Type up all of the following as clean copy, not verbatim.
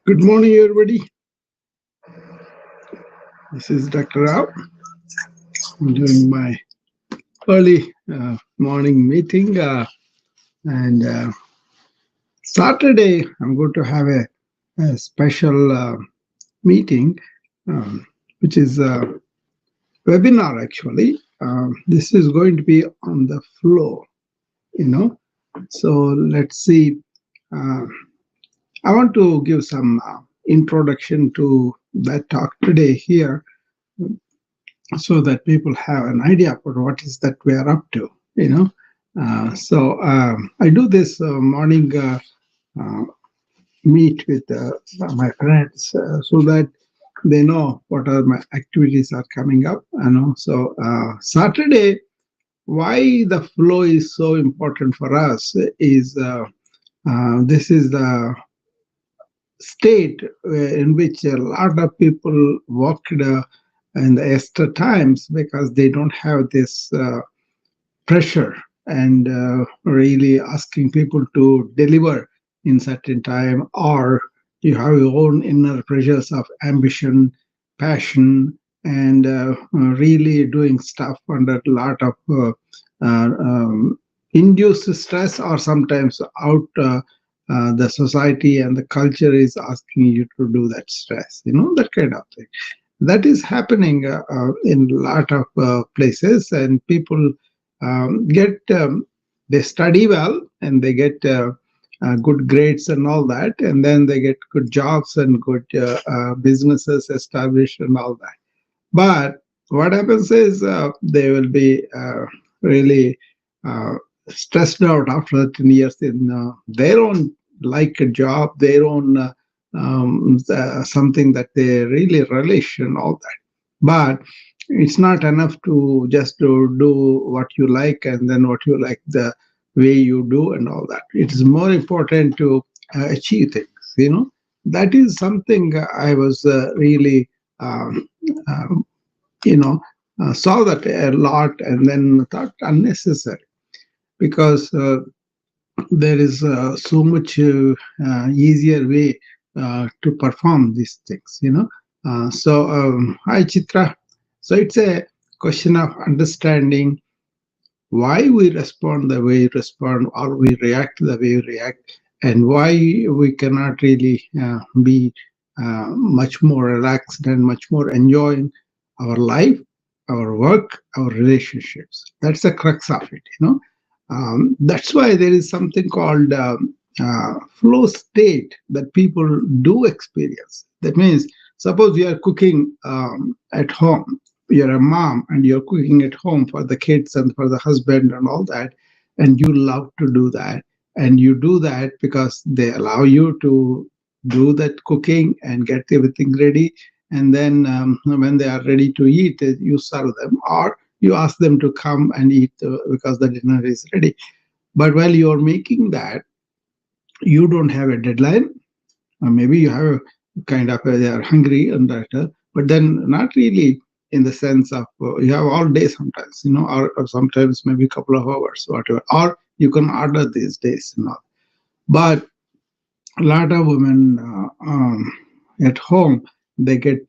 Good morning, everybody. This is Dr. Rao. I'm doing my early morning meeting, and Saturday I'm going to have a special meeting, which is a webinar actually. This is going to be on the flow, So let's see. I want to give some introduction to that talk today here, so that people have an idea of what is that we are up to, So I do this morning meet with my friends, so that they know what are my activities are coming up, So Saturday, why the flow is so important for us is this is the state in which a lot of people worked in the extra times, because they don't have this pressure and really asking people to deliver in certain time, or you have your own inner pressures of ambition, passion, and really doing stuff under a lot of induced stress, or sometimes out the society and the culture is asking you to do that stress, that kind of thing. That is happening in a lot of places, and people they study well and they get good grades and all that, and then they get good jobs and good businesses established and all that. But what happens is they will be really stressed out after 10 years in their own like a job, their own something that they really relish and all that. But it's not enough to just to do what you like and then what you like the way you do and all that. It is more important to achieve things. That is something I was really um, saw that a lot, and then thought unnecessary, because there is so much easier way to perform these things. Hi Chitra. So it's a question of understanding why we respond the way we respond, or we react the way we react, and why we cannot really be much more relaxed and much more enjoying our life, our work, our relationships. That's the crux of it. That's why there is something called flow state that people do experience. That means, suppose you are cooking at home, you're a mom and you're cooking at home for the kids and for the husband and all that, and you love to do that. And you do that because they allow you to do that cooking and get everything ready. And then when they are ready to eat, you serve them, or you ask them to come and eat because the dinner is ready. But while you're making that, you don't have a deadline, or maybe you have a kind of they are hungry and that, but then not really in the sense of you have all day sometimes, or sometimes maybe a couple of hours, whatever, or you can order these days, But a lot of women at home, they get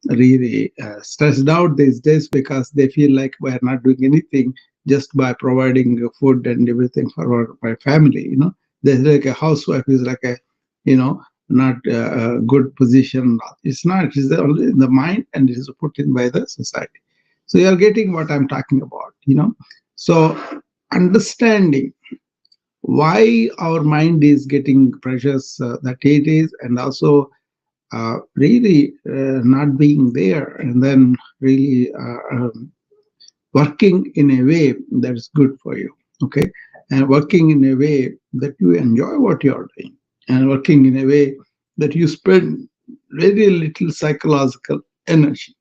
really stressed out these days because they feel like we're not doing anything just by providing food and everything for my family. There's like a housewife is like a, not a good position. It's not. It's only in the mind, and it is put in by the society. So you're getting what I'm talking about. So understanding why our mind is getting pressures that it is, and also really not being there, and then really working in a way that is good for you, okay, and working in a way that you enjoy what you are doing, and working in a way that you spend very little psychological energy.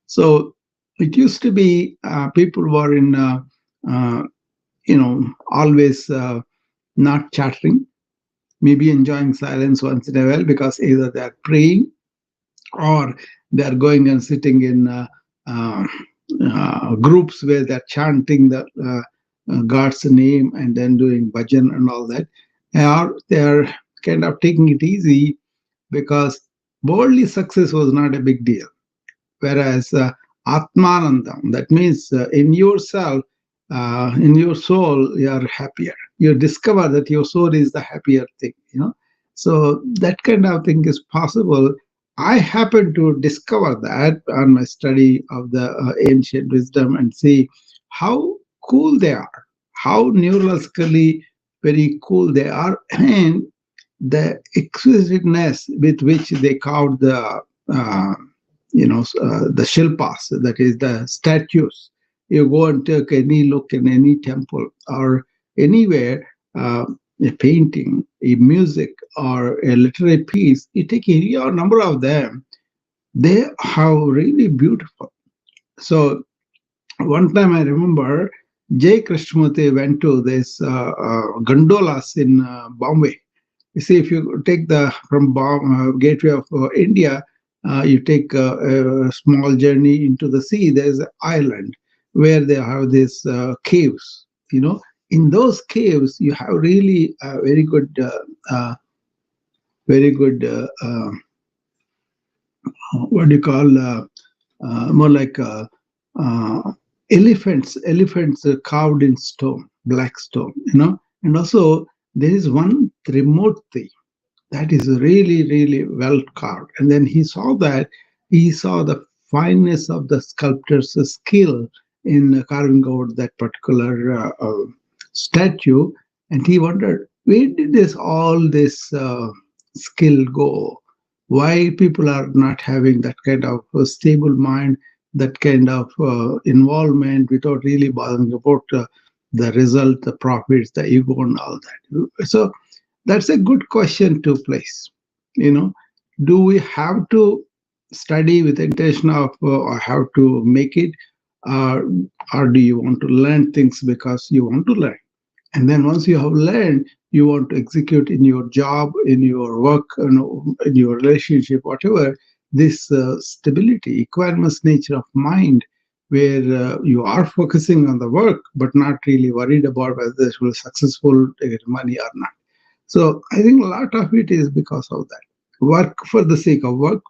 So it used to be people were in uh, always not chattering, maybe enjoying silence once in a while, because either they are praying or they are going and sitting in groups where they're chanting the God's name and then doing bhajan and all that. Or they're kind of taking it easy because worldly success was not a big deal. Whereas Atmanandam, that means in yourself, in your soul, you are happier. You discover that your soul is the happier thing, So that kind of thing is possible. I happen to discover that on my study of the ancient wisdom and see how cool they are, how neurologically very cool they are, and the exquisiteness with which they carved the shilpas, that is the statues. You go and take any look in any temple or anywhere, a painting, a music, or a literary piece, you take a number of them, they are really beautiful. So one time I remember Jay Krishnamurti went to this gondolas in Bombay. You see, if you take the from gateway of India, you take a small journey into the sea. There's an island where they have these caves. In those caves, you have really very good. What do you call? More like uh, elephants carved in stone, black stone. And also there is one Trimurti that is really, really well carved. And then he saw the fineness of the sculptor's skill in carving out that particular statue. And he wondered, where did all this skill go? Why people are not having that kind of stable mind, that kind of involvement without really bothering about the result, the profits, the ego, and all that. So that's a good question to place. You know, do we have to study with the intention of or have to make it, uh, or do you want to learn things because you want to learn? And then once you have learned, you want to execute in your job, in your work, in your relationship, whatever. This stability, equanimous nature of mind, where you are focusing on the work but not really worried about whether this will successful to get money or not. So I think a lot of it is because of that. Work for the sake of work,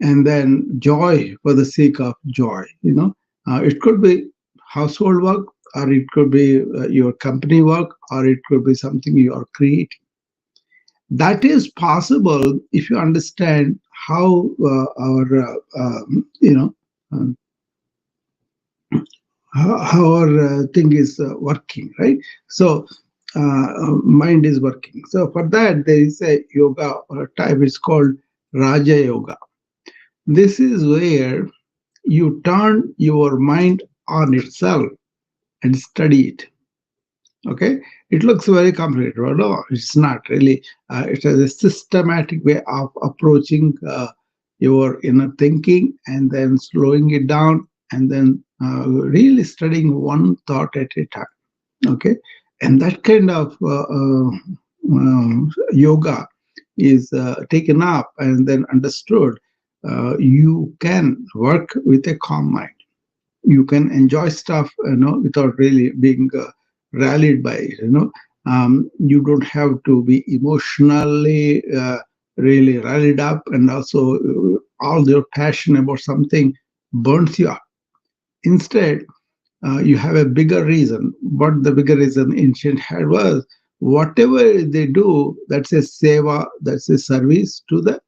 and then joy for the sake of joy. It could be household work, or it could be your company work, or it could be something you are creating. That is possible if you understand how our um, how our thing is working, right? So mind is working. So for that, there is a yoga type. It's called Raja Yoga. This is where you turn your mind on itself and study it. Okay, it looks very complicated, but no, it's not really. It is a systematic way of approaching your inner thinking and then slowing it down and then really studying one thought at a time. Okay, and that kind of yoga is taken up and then understood. You can work with a calm mind. You can enjoy stuff, without really being rallied by it. You don't have to be emotionally really rallied up, and also all your passion about something burns you up. Instead, you have a bigger reason. What the bigger reason ancient had was, whatever they do, that's a seva, that's a service to the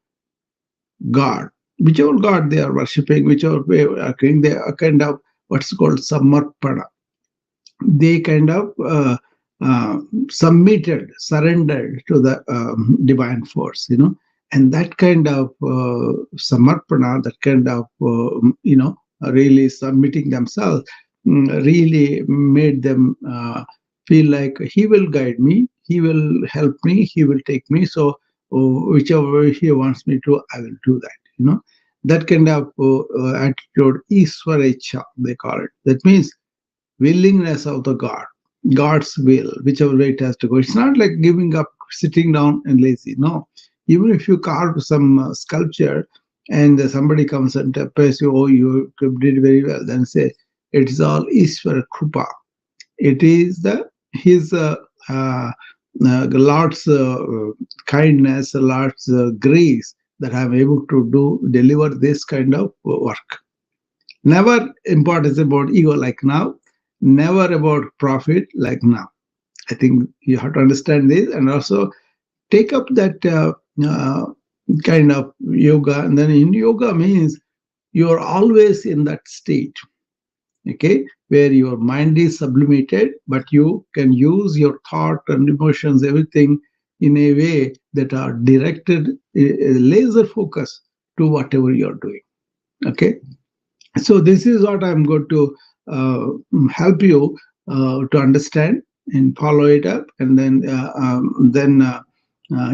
God, whichever God they are worshipping, whichever way they are kind of what's called samarpana. They kind of submitted, surrendered to the divine force, and that kind of samarpana, that kind of really submitting themselves, really made them feel like he will guide me, he will help me, he will take me. So whichever way he wants me to, I will do that. That kind of attitude, Iswarecha, they call it. That means willingness of the God, God's will, whichever way it has to go. It's not like giving up, sitting down and lazy. No. Even if you carve some sculpture, and somebody comes and praise you, oh, you did very well, then say, it is all Ishvara Krupa. It is the his Lord's kindness, Lord's grace that I'm able to deliver this kind of work. Never importance about ego like now, never about profit like now. I think you have to understand this, and also take up that kind of yoga. And then in yoga means you're always in that state, okay, where your mind is sublimated, but you can use your thought and emotions, everything in a way that are directed, laser focus to whatever you're doing. Okay, so this is what I'm going to uh, help you to understand and follow it up, and then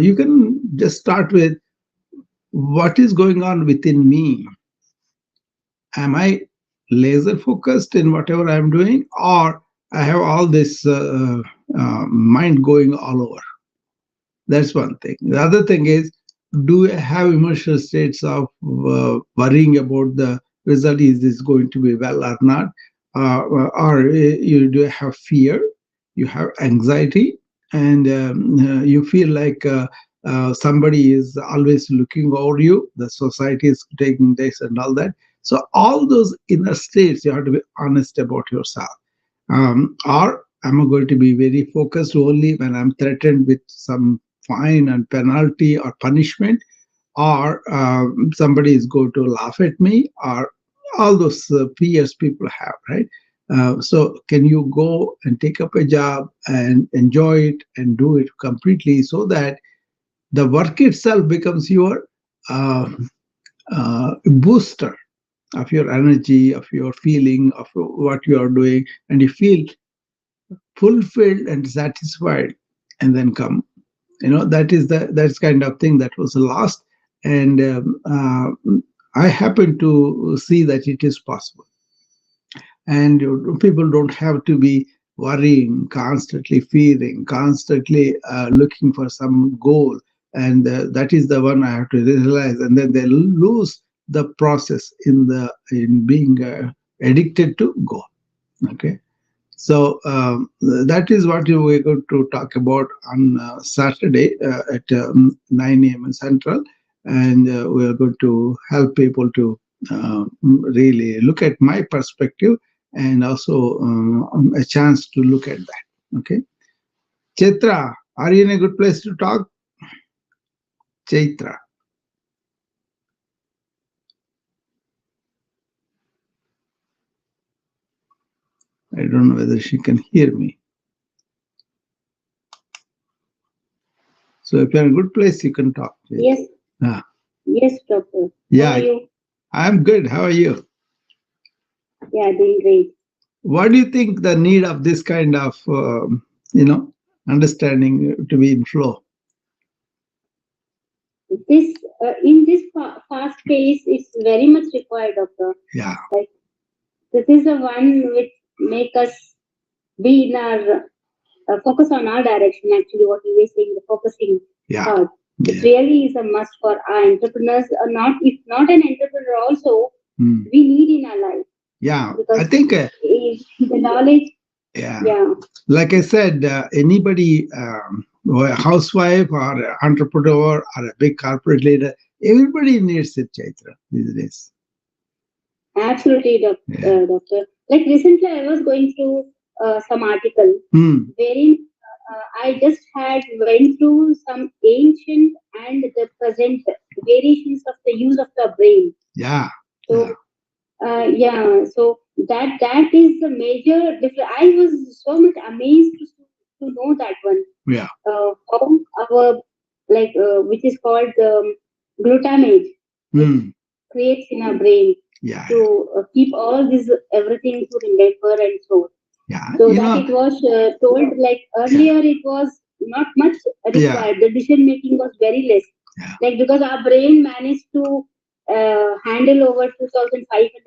you can just start with what is going on within me. Am I laser focused in whatever I'm doing, or I have all this mind going all over? That's one thing. The other thing is, do I have emotional states of worrying about the result? Is this going to be well or not? Or you do have fear, you have anxiety, and you feel like somebody is always looking over you, the society is taking this and all that. So all those inner states, you have to be honest about yourself. Or am I going to be very focused only when I'm threatened with some fine and penalty or punishment, or somebody is going to laugh at me, or all those fears people have, right? So can you go and take up a job and enjoy it and do it completely, so that the work itself becomes your uh, booster of your energy, of your feeling, of what you are doing, and you feel fulfilled and satisfied, and then come, that is that's kind of thing that was lost. And I happen to see that it is possible, and people don't have to be worrying, constantly fearing, constantly looking for some goal, and that is the one I have to realize, and then they lose the process in being addicted to goal. Okay, so that is what we're going to talk about on Saturday at 9 a.m. Central, and we are going to help people to really look at my perspective, and also a chance to look at that. Okay, Chaitra, are you in a good place to talk? Chaitra, I don't know whether she can hear me. So if you're in a good place, you can talk. Chaitra. Yes, Ah, yes, doctor. How yeah, are you? I'm good. How are you? Yeah, doing great. What do you think the need of this kind of you know understanding to be in flow? This in this fast pace is very much required, doctor. Yeah, Like this is the one which make us be in our focus on our direction. Actually, what you were saying, the focusing yeah, part, it yeah. really is a must for our entrepreneurs. Not if not an entrepreneur, also Hmm. we need in our life Yeah, I because think the knowledge. yeah, Yeah, like I said, anybody, or a housewife or an entrepreneur or a big corporate leader, everybody needs it, Chaitra, these days. absolutely, Yeah. doctor. Like recently, I was going through some article Hmm. wherein I just had went through some ancient and the present variations of the use of the brain. Yeah, yeah, So yeah, so that is the major difference. I was so much amazed to know that one. yeah. How our which is called glutamate, it Hmm. creates in our brain Yeah, to keep all this everything to remember and so. yeah. So that it was told like Yeah, earlier it was not much yeah, required. The decision making was very less. yeah, Like because our brain managed to handle over 2,500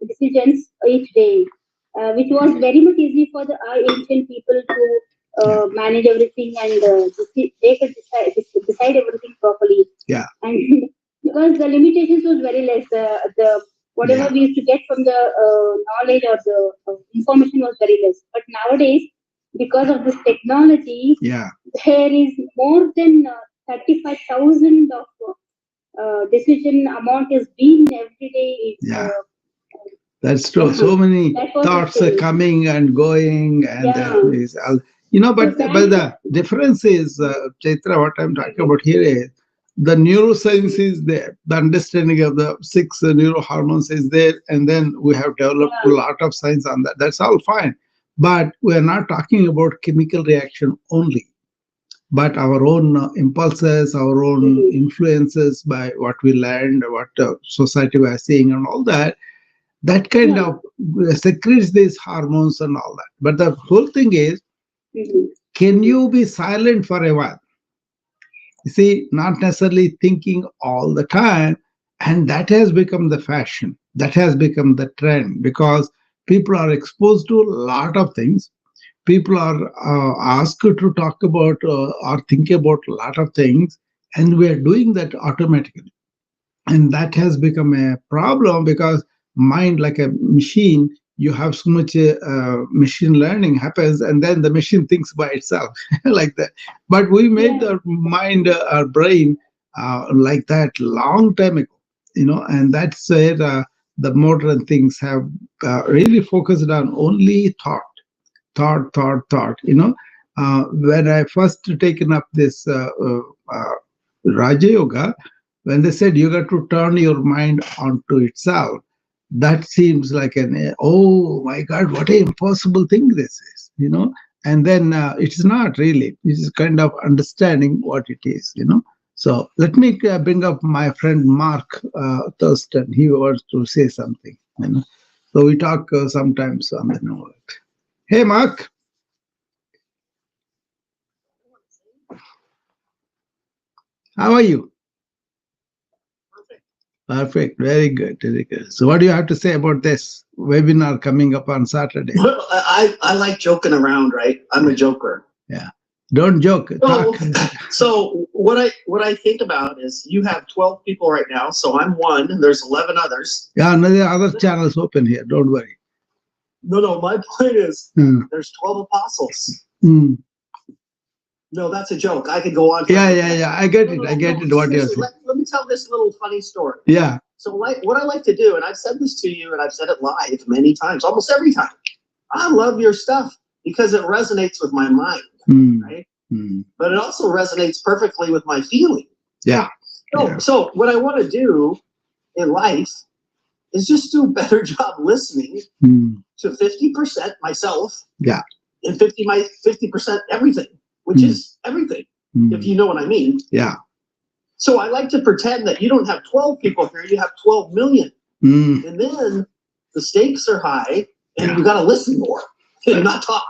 decisions each day, which was very much easy for the our ancient people to yeah, manage everything and they could decide everything properly. yeah. And because the limitations was very less. The whatever Yeah, we used to get from the knowledge or the information was very less. But nowadays, because of this technology, yeah, there is more than 35,000 of decision amount is being every day. yeah. That's true. Yeah, So many that was the thoughts are thing. coming and going, and Yeah. there is, So but that. the difference is, Chaitra, what I'm talking Mhm. about here is the neuroscience is there, the understanding of the six neurohormones is there, and then we have developed a Yeah. lot of science on that. That's all fine. But we're not talking about chemical reaction only, but our own impulses, our own Mhm. influences by what we learned, what society we are seeing, and all that, that kind Yeah. of secretes these hormones and all that. But the whole thing is, Mhm. can you be silent for a while? You see, not necessarily thinking all the time. And that has become the fashion. That has become the trend because people are exposed to a lot of things. People are asked to talk about or think about a lot of things. And we are doing that automatically, and that has become a problem because mind like a machine, you have so much machine learning happens, and then the machine thinks by itself like that. But we made Yeah. our mind, our brain, like that long time ago, and that's where the modern things have really focused on only thought. When I first taken up this Raja Yoga, when they said you got to turn your mind onto itself, that seems like oh my God, what an impossible thing this is. And then it's not really. It's kind of understanding what it is. So let me bring up my friend Mark Thurston. He wants to say something. So we talk sometimes on the note. Hey, Mark, how are you? Perfect. Very good. Very good. So, what do you have to say about this webinar coming up on Saturday? Well, I like joking around, right? I'm a joker. Yeah. Don't joke. So, Talk. so what I think about is you have 12 people right now, so I'm one, and there's 11 others. Yeah, no, there are other channels open here. Don't worry. No, my point is Hmm. there's 12 apostles. Hmm. No, that's a joke. I could go on. Yeah. I get No, it. no, I get no. it. What you're Seriously, saying. let me tell this little funny story. Yeah. So, what I like to do, and I've said this to you, and I've said it live many times, almost every time. I love your stuff because it resonates with my mind, Hmm. right? Hmm. But it also resonates perfectly with my feeling. Yeah. So what I want to do in life is just do a better job listening Hmm. to 50% myself, Yeah. and 50% everything, which is everything, if you know what I mean. Yeah. So I like to pretend that you don't have 12 people here, you have 12 million. Hmm. And then the stakes are high, and you got to listen more and not talk.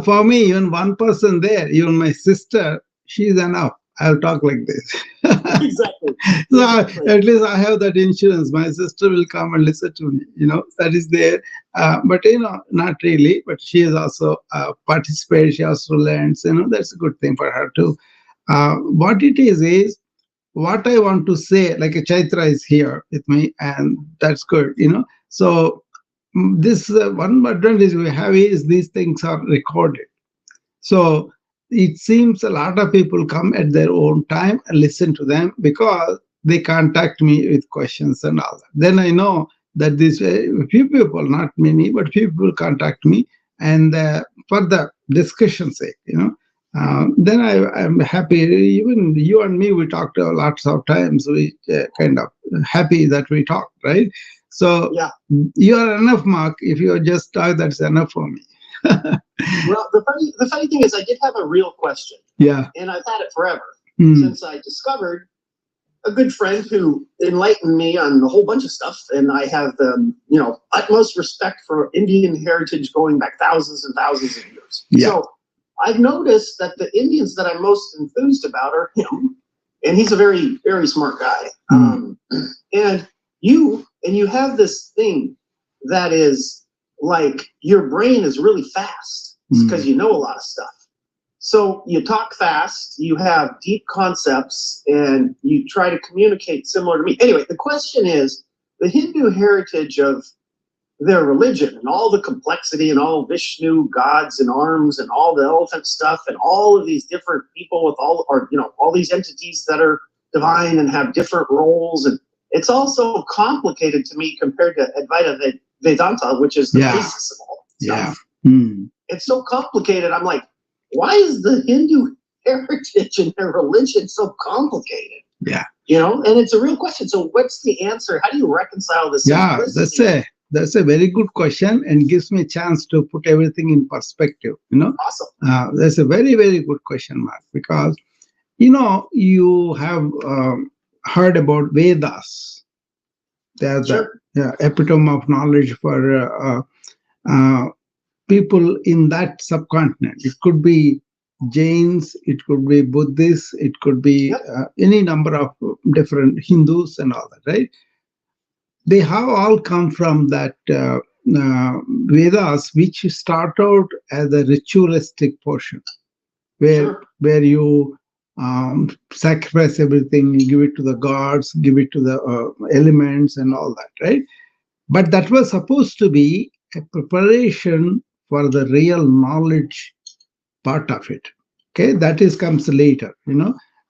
For me, even one person there, even my sister, she's enough. I'll talk like this. Exactly. So Exactly. at least I have that insurance. My sister will come and listen to me. That is there. But not really. But she has also participated. She also learns. That's a good thing for her too. What it is what I want to say. Like a Chaitra is here with me, and that's good. So this one advantage we have is these things are recorded. So it seems a lot of people come at their own time and listen to them because they contact me with questions and all that. Then I know that these few people, not many, but few people contact me, and for the discussion sake. Then I'm happy. Even you and me, we talked lots of times. We kind of happy that we talked, right? So Yeah. you are enough, Mark. If you just talk, that's enough for me. Well, the funny thing is, I did have a real question. Yeah. And I've had it forever Hmm. since I discovered a good friend who enlightened me on a whole bunch of stuff. And I have utmost respect for Indian heritage going back thousands and thousands of years. Yeah. So I've noticed that the Indians that I'm most enthused about are him, and he's a very, very smart guy. And you have this thing that is like your brain is really fast because you know a lot of stuff. So you talk fast, you have deep concepts, and you try to communicate similar to me. Anyway, the question is the Hindu heritage of their religion and all the complexity and all Vishnu gods and arms and all the elephant stuff and all of these different people with all, or all these entities that are divine and have different roles, and it's also complicated to me compared to Advaita Vedanta, which is the basis of all stuff. It's so complicated. I'm like, why is the Hindu heritage and their religion so complicated? And it's a real question. So what's the answer? How do you reconcile this? That's a very good question and gives me a chance to put everything in perspective. Awesome. That's a very, very good question, Mark, because you have heard about Vedas. They are the epitome of knowledge for people in that subcontinent. It could be Jains, it could be Buddhists, it could be any number of different Hindus and all that, right? They have all come from that Vedas, which start out as a ritualistic portion, where you sacrifice everything, you give it to the gods, give it to the elements and all that, right? But that was supposed to be a preparation for the real knowledge part of it. Okay, that is comes later,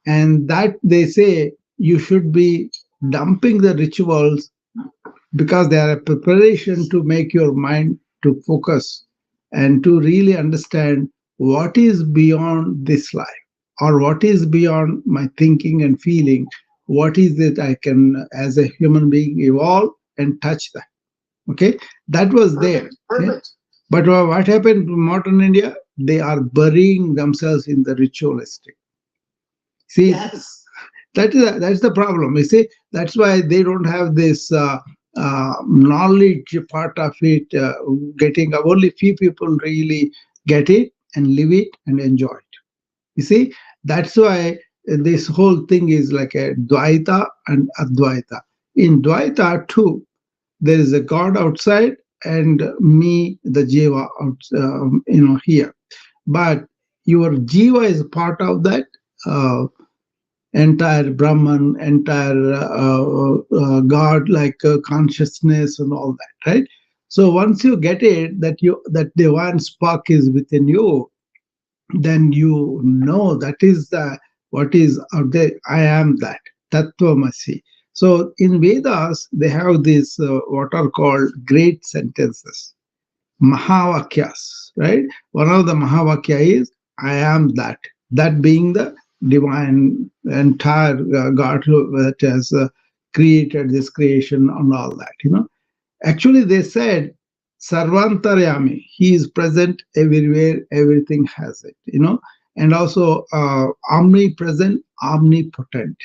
and that they say you should be dumping the rituals because they are a preparation to make your mind to focus and to really understand what is beyond this life, or what is beyond my thinking and feeling. What is it I can, as a human being, evolve and touch that? Okay, that was there. Perfect. Okay? But what happened in modern India? They are burying themselves in the ritualistic. See, that's the problem. You see, that's why they don't have this knowledge part of it. Getting only few people really get it and live it and enjoy it. You see, that's why this whole thing is like a Dvaita and Advaita. In Dvaita too, there is a God outside and me, the Jiva, here. But your Jiva is part of that entire Brahman, entire God, like consciousness and all that, right? So once you get it, that divine spark is within you, then you know that is what is out there. I am that Tattvamasi. So in Vedas, they have these what are called great sentences, Mahavakyas, right? One of the Mahavakya is I am that. That being the divine entire God that has created this creation and all that. Actually, they said Sarvantaryami. He is present everywhere. Everything has it. And also omnipresent, omnipotent.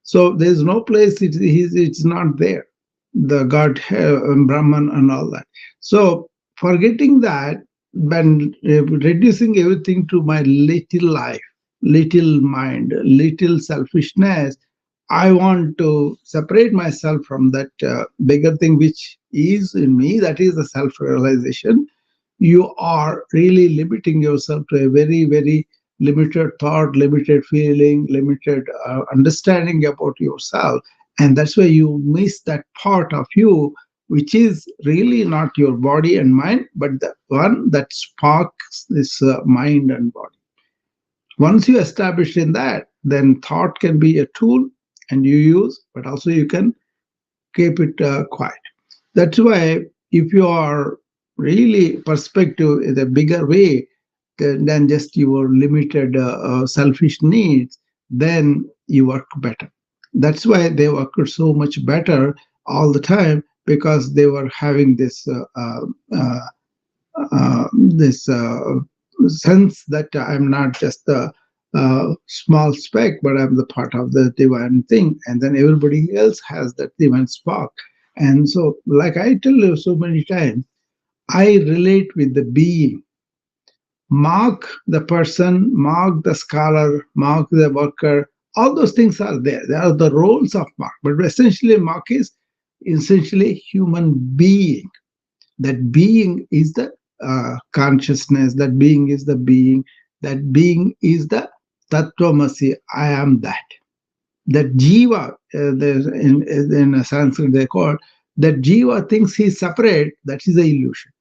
So there is no place it's not there. The God, Brahman, and all that. So forgetting that, when reducing everything to my little life, little mind, little selfishness, I want to separate myself from that bigger thing which is in me, that is the self-realization. You are really limiting yourself to a very, very limited thought, limited feeling, limited understanding about yourself. And that's why you miss that part of you, which is really not your body and mind, but the one that sparks this mind and body. Once you establish in that, then thought can be a tool and you use, but also you can keep it quiet. That's why if you are really perspective in a bigger way than just your limited selfish needs, then you work better. That's why they worked so much better all the time, because they were having this sense that I'm not just the small speck, but I'm the part of the divine thing. And then everybody else has that divine spark. And so, like I tell you so many times, I relate with the being. Mark the person, mark the scholar, mark the worker. All those things are there. They are the roles of Mark. But essentially, Mark is essentially human being. That being is the consciousness. That being is the being. That being is the Tattvamasi, I am that. That Jiva, in Sanskrit they call, that Jiva thinks he's separate, that is the illusion.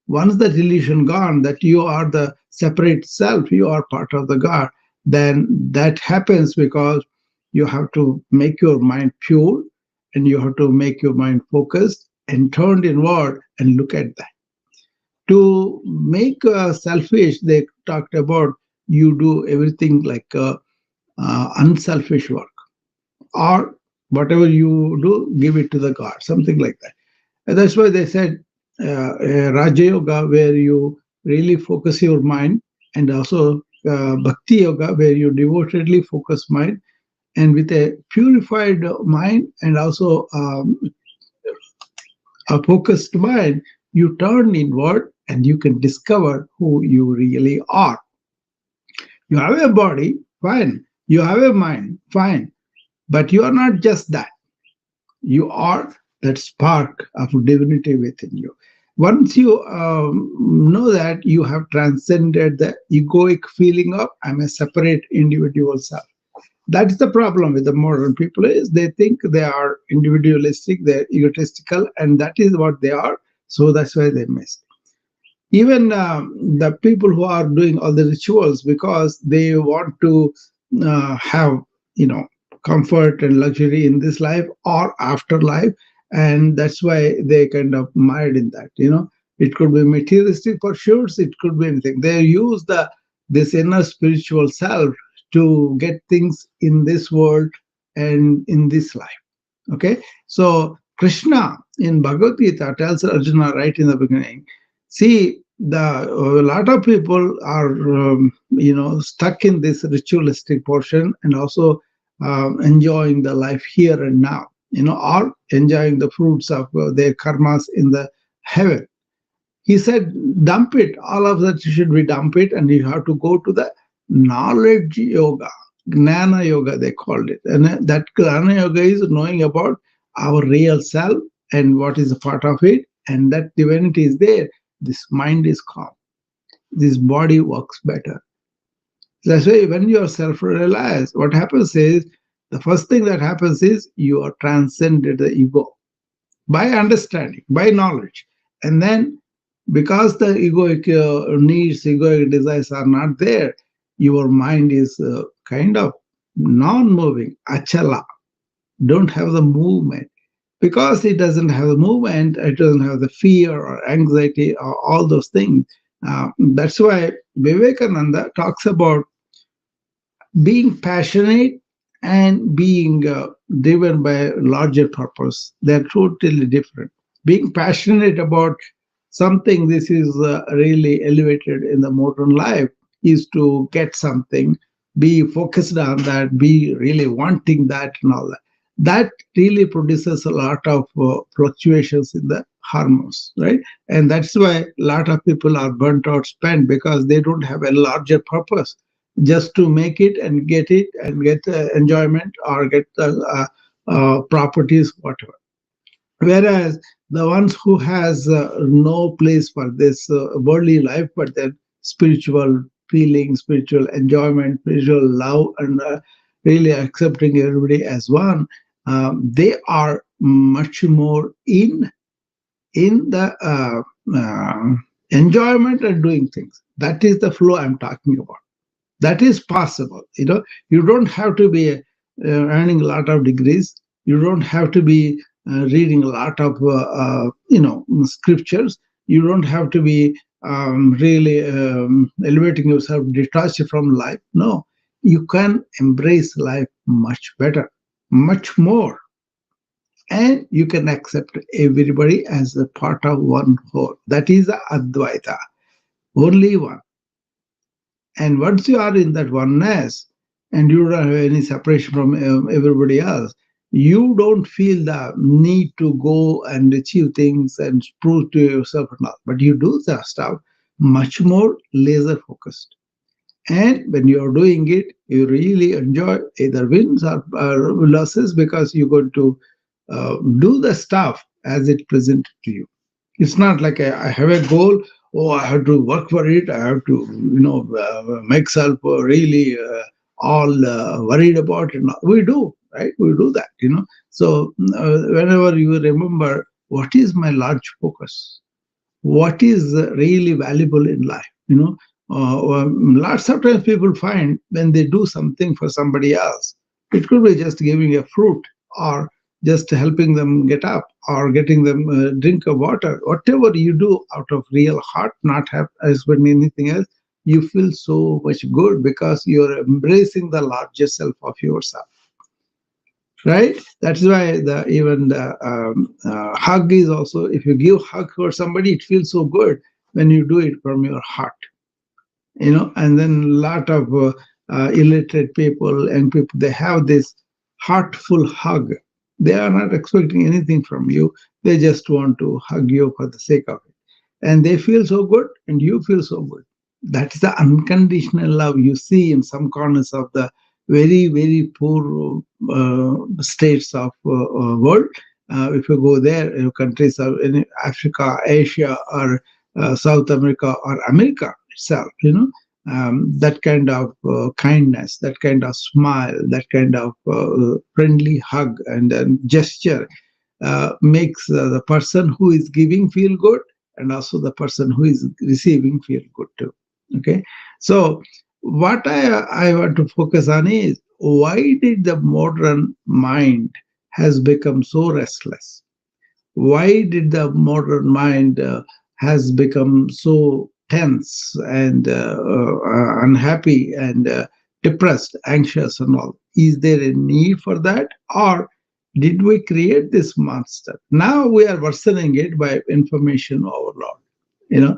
Once that illusion gone, that you are the separate self, you are part of the God, then that happens because you have to make your mind pure, and you have to make your mind focused and turned inward and look at that. To make selfish, they talked about you do everything like unselfish work, or whatever you do, give it to the God, something like that. And that's why they said Raja Yoga, where you really focus your mind, and also Bhakti Yoga, where you devotedly focus mind, and with a purified mind and also a focused mind, you turn inward and you can discover who you really are. You have a body, fine. You have a mind, fine. But you are not just that. You are that spark of divinity within you. Once you know that, you have transcended the egoic feeling of I'm a separate individual self. That's the problem with the modern people, is they think they are individualistic, they're egotistical, and that is what they are. So that's why they miss. Even the people who are doing all the rituals because they want to have, you know, comfort and luxury in this life or afterlife, and that's why they kind of mired in that, you know. It could be materialistic pursuits, it could be anything. They use this inner spiritual self to get things in this world and in this life. Okay, so Krishna in Bhagavad Gita tells Arjuna right in the beginning. See, a lot of people are stuck in this ritualistic portion, and also enjoying the life here and now, or enjoying the fruits of their karmas in the heaven. He said, dump it. All of that should be dump it, and you have to go to the knowledge yoga, Gnana yoga, they called it. And that Gnana yoga is knowing about our real self and what is a part of it, and that divinity is there. This mind is calm. This body works better. That's why when you are self-realized, what happens is, the first thing that happens is you are transcended the ego by understanding, by knowledge. And then, because the egoic needs, egoic desires are not there, your mind is kind of non-moving, achala, don't have the movement. Because it doesn't have the movement, it doesn't have the fear or anxiety or all those things. That's why Vivekananda talks about being passionate and being driven by a larger purpose. They're totally different. Being passionate about something, this is really elevated in the modern life, is to get something, be focused on that, be really wanting that and all that. That really produces a lot of fluctuations in the hormones, right? And that's why a lot of people are burnt out, spent, because they don't have a larger purpose, just to make it and get enjoyment or get the properties, whatever. Whereas the ones who has no place for this worldly life, but then spiritual feeling, spiritual enjoyment, spiritual love, and really accepting everybody as one, they are much more in the enjoyment and doing things. That is the flow I'm talking about. That is possible. You don't have to be earning a lot of degrees. You don't have to be reading a lot of scriptures. You don't have to be really elevating yourself detached from life. No, you can embrace life much better, much more, and you can accept everybody as a part of one whole. That is the Advaita, only one. And once you are in that oneness, and you don't have any separation from everybody else, you don't feel the need to go and achieve things and prove to yourself and all. But you do the stuff much more laser focused. And when you're doing it, you really enjoy either wins or losses, because you're going to do the stuff as it presented to you. It's not like I have a goal oh, I have to work for it. I have to, make self really all worried about it. We do, right? We do that, So whenever you remember, what is my large focus? What is really valuable in life? Lots of times people find when they do something for somebody else, it could be just giving a fruit or just helping them get up or getting them a drink of water. Whatever you do out of real heart, not have expecting anything else, you feel so much good because you're embracing the larger self of yourself, right? That's why the even the hug is also, if you give hug for somebody, it feels so good when you do it from your heart, and then a lot of illiterate people and people, they have this heartful hug. They are not expecting anything from you. They just want to hug you for the sake of it, and they feel so good and you feel so good. That's the unconditional love you see in some corners of the very, very poor states of world. If you go there, countries of in Africa, Asia, or South America, or America itself, that kind of kindness, that kind of smile, that kind of friendly hug and gesture makes the person who is giving feel good, and also the person who is receiving feel good too. Okay, so what I want to focus on is, why did the modern mind has become so restless? Why did the modern mind has become so tense and unhappy and depressed, anxious, and all? Is there a need for that, or did we create this monster? Now we are worsening it by information overload. You know.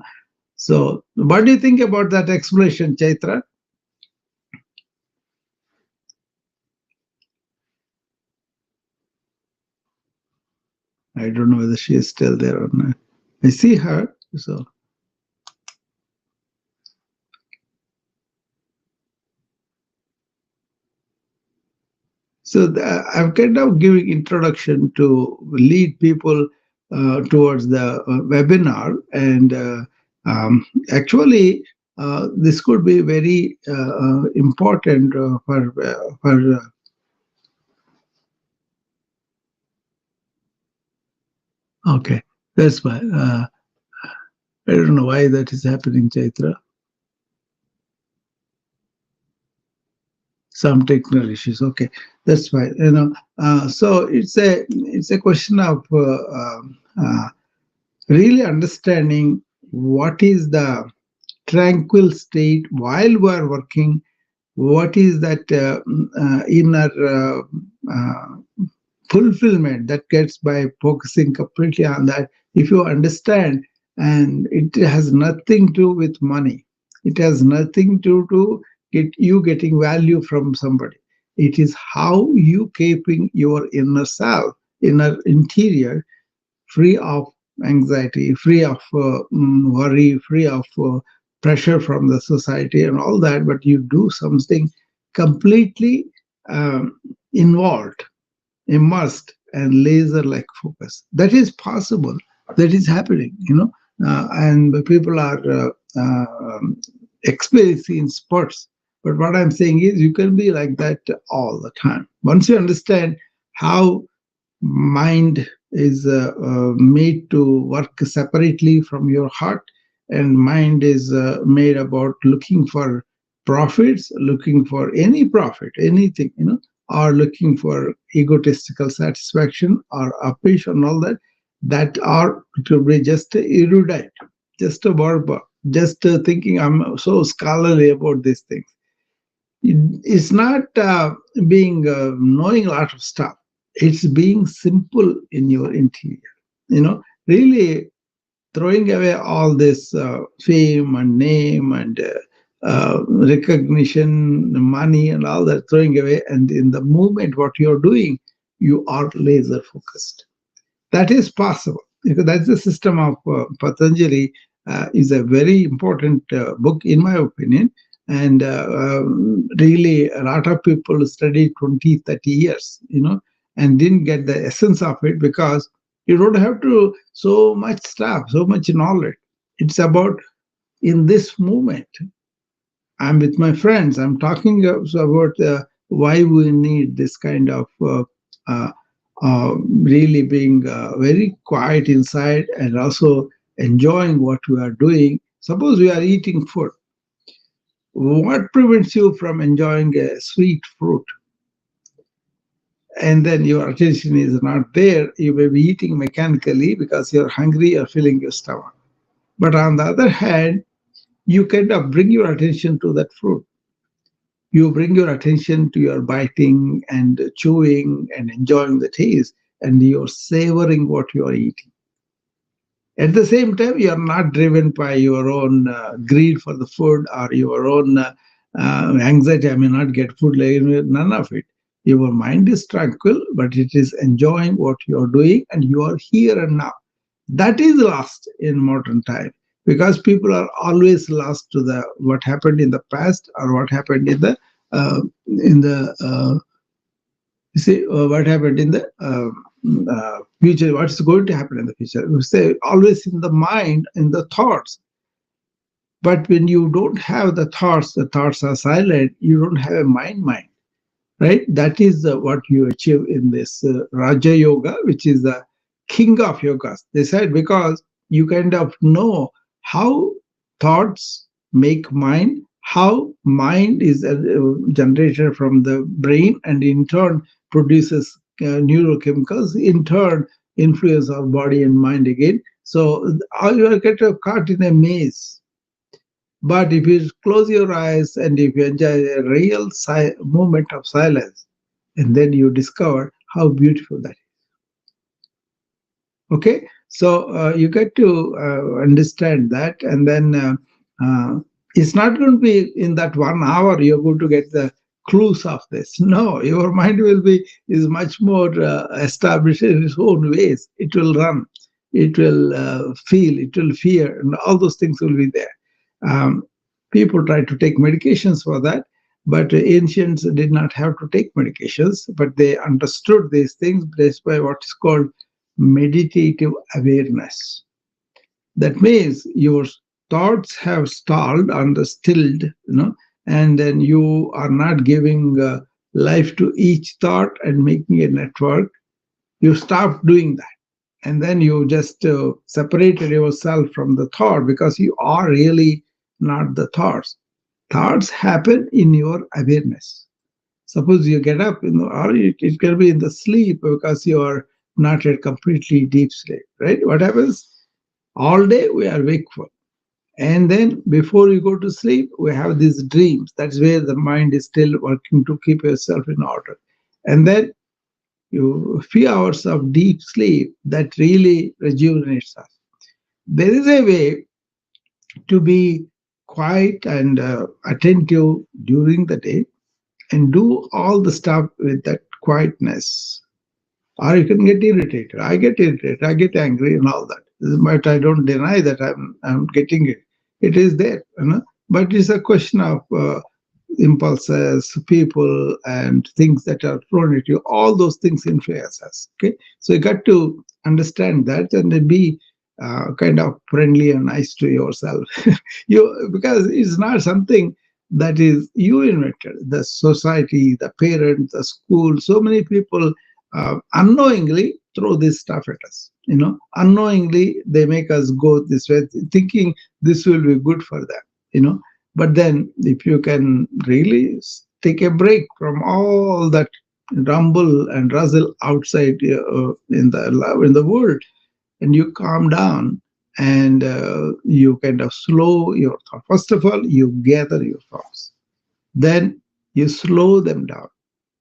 So, what do you think about that explanation, Chaitra? I don't know whether she is still there or not. I see her. So I'm kind of giving introduction to lead people towards the webinar, and actually this could be very important for. Okay, that's fine. I don't know why that is happening, Chaitra. Some technical issues. Okay, that's fine. So it's a question of really understanding what is the tranquil state while we are working. What is that inner fulfillment that gets by focusing completely on that? If you understand, and it has nothing to do with money, it has nothing to do get you getting value from somebody. It is how you keeping your inner self, inner interior, free of anxiety, free of worry, free of pressure from the society and all that, but you do something completely um, involved, immersed, and laser like focus. That is possible. That is happening, and people are experiencing spurts. But what I'm saying is, you can be like that all the time. Once you understand how mind is made to work separately from your heart, and mind is made about looking for profits, looking for any profit, anything, or looking for egotistical satisfaction or uppish and all that, that are to be just erudite, just a barber, just thinking I'm so scholarly about these things. It's not being knowing a lot of stuff. It's being simple in your interior. Really throwing away all this fame and name and recognition, money, and all that, throwing away. And in the moment, what you're doing, you are laser focused. That is possible because that's the system of Patanjali. Is a very important book in my opinion, and really a lot of people studied 20, 30 years, and didn't get the essence of it because you don't have to so much stuff, so much knowledge. It's about in this moment. I'm with my friends. I'm talking about why we need this kind of uh, really being very quiet inside and also enjoying what we are doing. Suppose we are eating food. What prevents you from enjoying a sweet fruit? And then your attention is not there. You may be eating mechanically because you're hungry or filling your stomach. But on the other hand, you kind of bring your attention to that fruit. You bring your attention to your biting and chewing and enjoying the taste, and you're savoring what you are eating. At the same time, you are not driven by your own greed for the food or your own anxiety. I may not get food, like, none of it. Your mind is tranquil, but it is enjoying what you are doing, and you are here and now. That is lost in modern time because people are always lost to the what happened in the past or what happened in the you see what happened in the future, what's going to happen in the future. You say always in the mind, in the thoughts. But when you don't have the thoughts are silent, you don't have a mind, right? That is what you achieve in this Raja Yoga, which is the king of yogas. They said because you kind of know how thoughts make mind, how mind is generated from the brain and in turn produces neurochemicals, in turn influence our body and mind again. So you are kind of caught in a maze, but if you close your eyes and if you enjoy a real moment of silence, and then you discover how beautiful that is. Okay, so you get to understand that, and then it's not going to be in that 1 hour you're going to get the clues of this. No, your mind will be is much more established in its own ways. It will run, it will feel, it will fear, and all those things will be there. Um, People try to take medications for that, but ancients did not have to take medications, but they understood these things based by what is called meditative awareness. That means your thoughts have stalled on the stilled, and then you are not giving life to each thought and making a network. You stop doing that. And then you just separated yourself from the thought because you are really not the thoughts. Thoughts happen in your awareness. Suppose you get up, or it can be in the sleep because you are not yet completely deep sleep, right? What happens? All day we are wakeful. And then before you go to sleep, we have these dreams. That's where the mind is still working to keep yourself in order. And then you few hours of deep sleep that really rejuvenates us. There is a way to be quiet and attentive during the day and do all the stuff with that quietness. Or you can get irritated. I get irritated, I get angry and all that. But I don't deny that I'm getting it. It is there, But it's a question of impulses, people, and things that are thrown at you. All those things influence us. Okay, so you got to understand that and then be kind of friendly and nice to yourself. You because it's not something that is you invented. The society, the parents, the school, so many people unknowingly throw this stuff at us. Unknowingly they make us go this way, thinking this will be good for them. But then, if you can really take a break from all that rumble and rustle outside in the world, and you calm down and you kind of slow your thought. First of all, you gather your thoughts. Then you slow them down.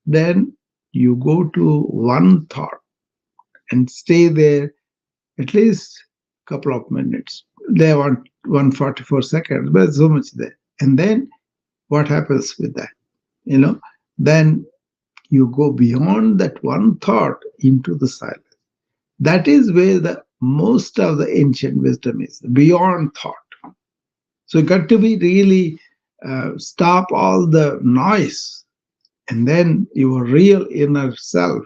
Then you go to one thought and stay there at least a couple of minutes. They want 144 seconds, but so much there. And then what happens with that? Then you go beyond that one thought into the silence. That is where the most of the ancient wisdom is, beyond thought. So you got to be really stop all the noise, and then your real inner self,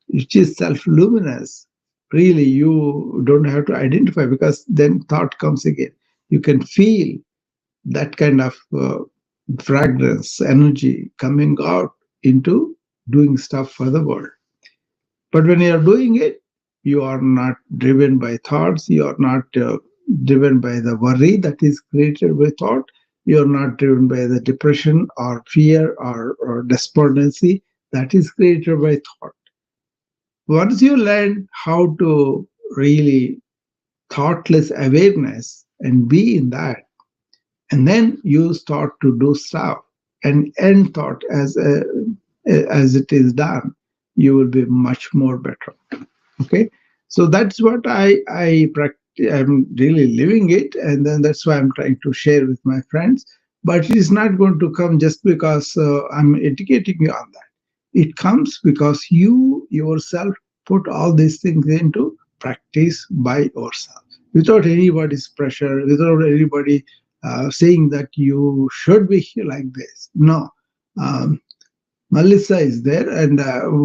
which is self-luminous, really you don't have to identify, because then thought comes again. You can feel that kind of fragrance, energy coming out into doing stuff for the world. But when you are doing it, you are not driven by thoughts, you are not driven by the worry that is created by thought, you are not driven by the depression or fear or despondency that is created by thought. Once you learn how to really thoughtless awareness and be in that, and then you start to do stuff and end thought as it is done, you will be much more better. Okay, so that's what I practice. I'm really living it, and then that's why I'm trying to share with my friends. But it is not going to come just because I'm educating you on that. It comes because you yourself put all these things into practice by yourself, without anybody's pressure, without anybody saying that you should be like this. No. um, Melissa is there, and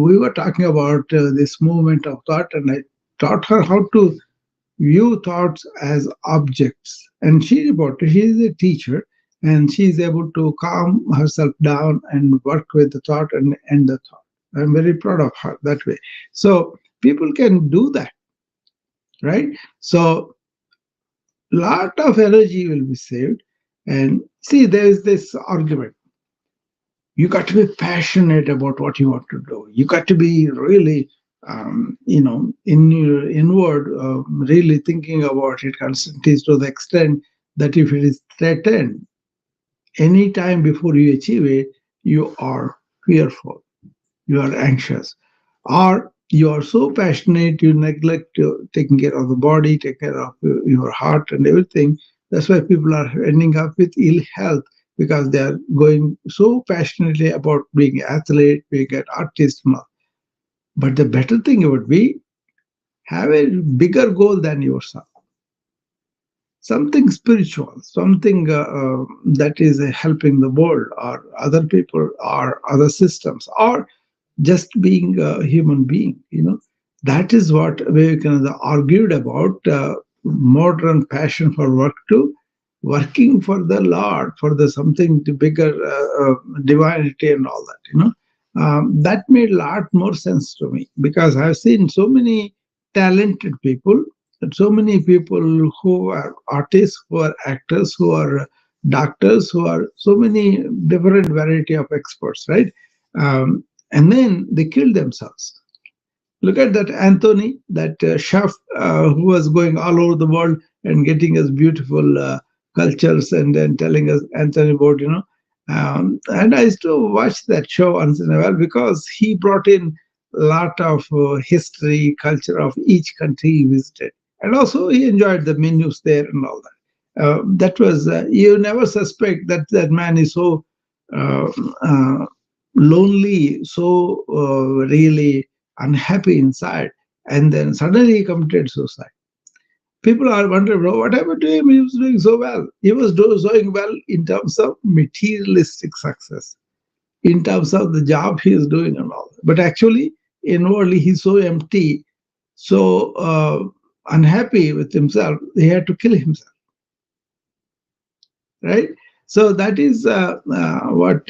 we were talking about this movement of thought, and I taught her how to view thoughts as objects. And she is a teacher, and she is able to calm herself down and work with the thought and end the thought. I'm very proud of her that way. So people can do that, right? So lot of energy will be saved. And see, there is this argument. You got to be passionate about what you want to do. You got to be really in your inward, really thinking about it constantly, to the extent that if it is threatened any time before you achieve it, you are fearful, you are anxious, or you are so passionate you neglect taking care of the body, take care of your heart and everything. That's why people are ending up with ill health, because they are going so passionately about being an athlete, being an artist and all. But the better thing would be, have a bigger goal than yourself, something spiritual, something that is helping the world or other people or other systems, or just being a human being. That is what Vivekananda argued about. Modern passion for work to working for the Lord, for the something to bigger, divinity and all that. That made a lot more sense to me, because I've seen so many talented people, so many people who are artists, who are actors, who are doctors, who are so many different variety of experts, right? And then they kill themselves. Look at that Anthony, that chef who was going all over the world and getting us beautiful cultures, and then telling us Anthony about, and I used to watch that show once in a while, because he brought in a lot of history, culture of each country he visited. And also he enjoyed the menus there and all that. That was, you never suspect that that man is so uh, uh, lonely, so really unhappy inside, and then suddenly he committed suicide. People are wondering, "Bro, what happened to him? He was doing so well. He was doing well in terms of materialistic success, in terms of the job he is doing and all. But actually, inwardly, he's so empty, so unhappy with himself, he had to kill himself, right? So that is what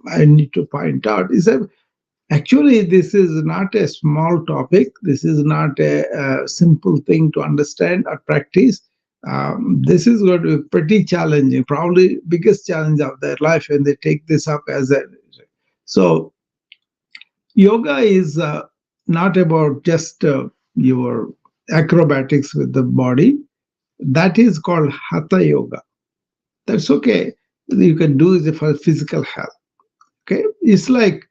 I need to point out, is that actually, this is not a small topic. This is not a simple thing to understand or practice. This is going to be pretty challenging, probably biggest challenge of their life when they take this up as a. So yoga is not about just your acrobatics with the body. That is called hatha yoga. That's okay. You can do it for physical health. Okay, it's like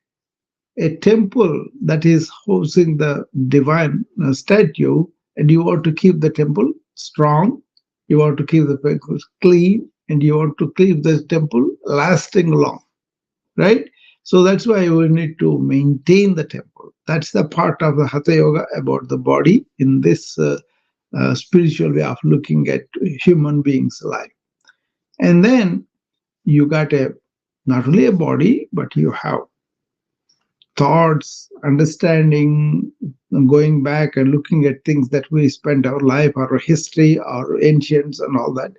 a temple that is hosting the divine statue, and you want to keep the temple strong, you want to keep the temple clean, and you want to keep the temple lasting long, right? So that's why we need to maintain the temple. That's the part of the hatha yoga about the body in this spiritual way of looking at human beings life. And then you got a not only a body, but you have thoughts, understanding, going back and looking at things that we spent our life, our history, our ancients, and all that.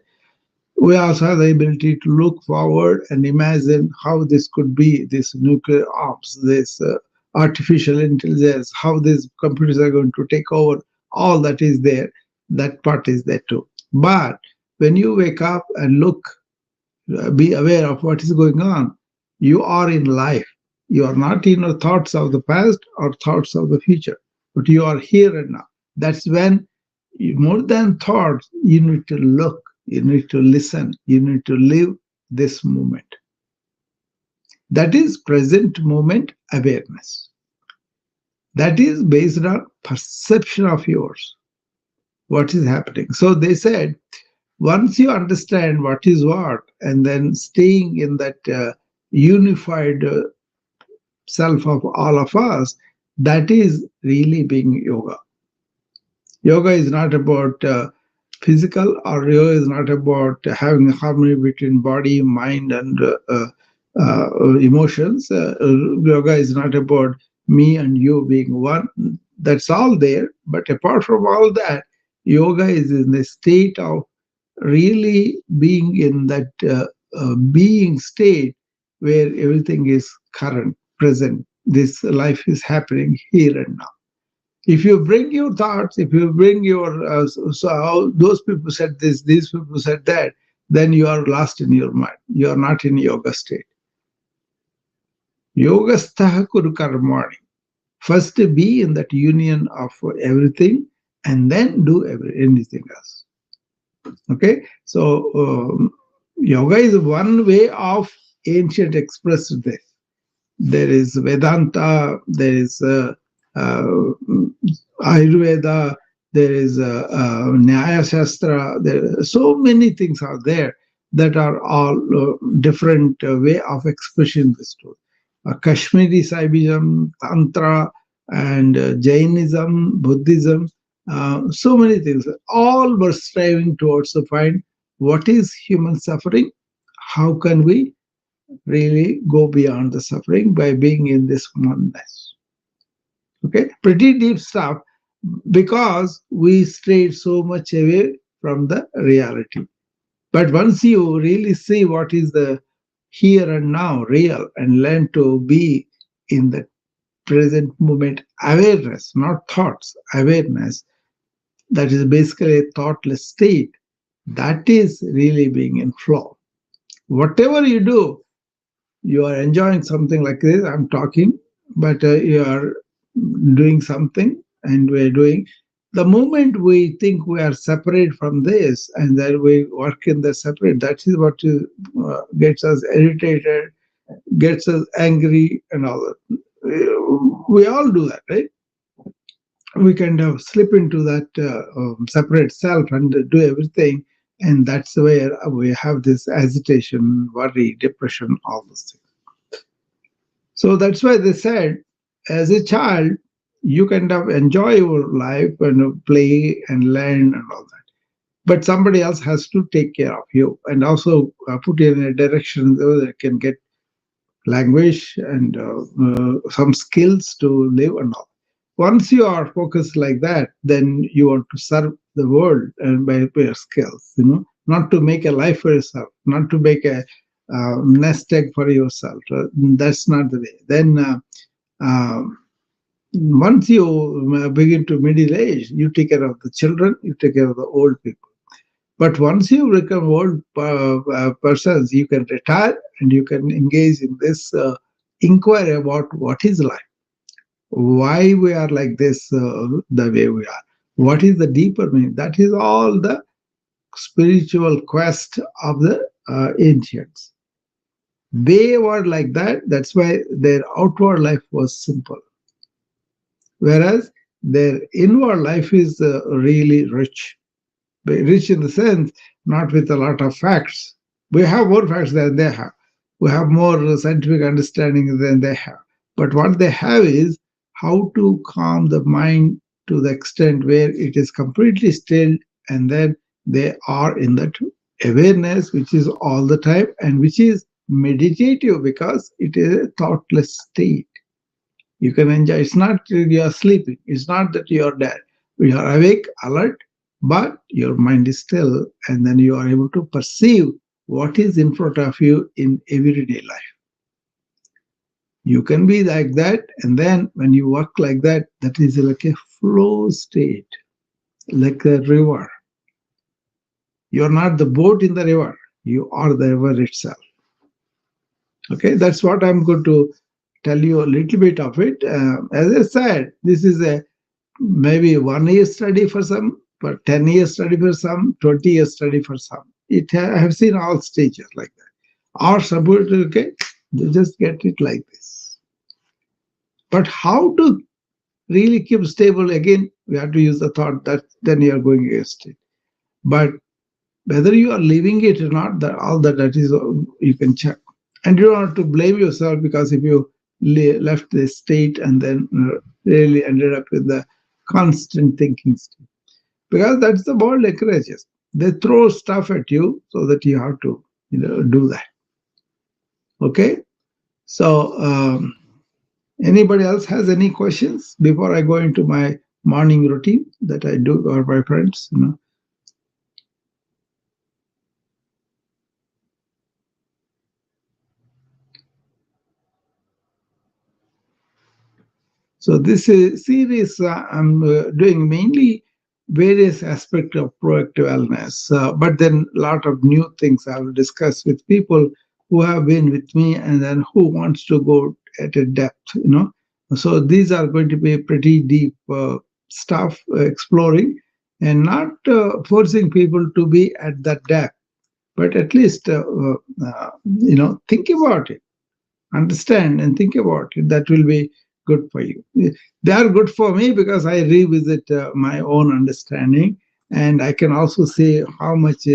We also have the ability to look forward and imagine how this could be, this nuclear arms, this artificial intelligence, how these computers are going to take over. All that is there. That part is there too. But when you wake up and look, be aware of what is going on, you are in life. You are not in your thoughts of the past or thoughts of the future, but you are here and now. That's when, more than thoughts, you need to look, you need to listen, you need to live this moment. That is present moment awareness. That is based on perception of yours, what is happening. So they said, once you understand what is what, and then staying in that unified self of all of us, that is really being yoga. Yoga is not about physical, or yoga is not about having harmony between body, mind, and emotions. Yoga is not about me and you being one. That's all there. But apart from all that, yoga is in the state of really being in that being state where everything is current, present. This life is happening here and now. If you bring your thoughts, if you bring your so how those people said this, these people said that, then you are lost in your mind. You are not in yoga state. Yoga staha kuru karmani. First be in that union of everything, and then do anything else. Okay, so yoga is one way of ancient expressed this. There is Vedanta, there is uh, Ayurveda, there is Nyaya Shastra. There are so many things are there that are all different way of expressing this truth. Kashmiri Saivism, Tantra, and Jainism, Buddhism, so many things. All were striving towards to find what is human suffering, how can we really go beyond the suffering by being in this oneness. Okay, pretty deep stuff, because we strayed so much away from the reality. But once you really see what is the here and now real, and learn to be in the present moment awareness, not thoughts, awareness, that is basically a thoughtless state, that is really being in flow. Whatever you do, you are enjoying something like this. I'm talking, but you are doing something, and we're doing. The moment we think we are separate from this, and then we work in the separate, that is what gets us irritated, gets us angry, and all that. We all do that, right? We kind of slip into that separate self and do everything, and that's where we have this agitation, worry, depression, all those things. So that's why they said, as a child, you kind of enjoy your life and play and learn and all that. But somebody else has to take care of you, and also put you in a direction so that you can get language and some skills to live and all. Once you are focused like that, then you want to serve the world and by your skills, not to make a life for yourself, not to make a nest egg for yourself. That's not the way. Then once you begin to middle age, you take care of the children, you take care of the old people. But once you become old persons, you can retire and you can engage in this inquiry about what is life, why we are like this, the way we are, what is the deeper meaning. That is all the spiritual quest of the ancients. They were like that. That's why their outward life was simple, whereas their inward life is really rich. Rich in the sense, not with a lot of facts. We have more facts than they have. We have more scientific understanding than they have. But what they have is how to calm the mind to the extent where it is completely still, and then they are in that awareness, which is all the time, and which is meditative because it is a thoughtless state. You can enjoy. It's not you are sleeping. It's not that you are dead. You are awake, alert, but your mind is still, and then you are able to perceive what is in front of you in everyday life. You can be like that, and then when you work like that, that is like a flow state, like a river. You are not the boat in the river. You are the river itself. Okay, that's what I'm going to tell you a little bit of it. As I said, this is a maybe 1 year study for some, but 10 year study for some, 20 year study for some. I have seen all stages like that. Or suppose okay, they just get it like this. But how to really keep stable again? We have to use the thought that then you are going against it. But whether you are leaving it or not, that all that is you can check. And you don't have to blame yourself because if you left the state and then really ended up with the constant thinking state, because that's the world encourages. They throw stuff at you so that you have to do that. Okay, so anybody else has any questions before I go into my morning routine that I do, or my friends, So this series I'm doing mainly various aspects of proactive wellness, but then a lot of new things I will discuss with people who have been with me and then who wants to go at a depth. So these are going to be pretty deep stuff, exploring and not forcing people to be at that depth, but at least think about it, understand and think about it. That will be good for you. They are good for me because I revisit my own understanding, and I can also see how much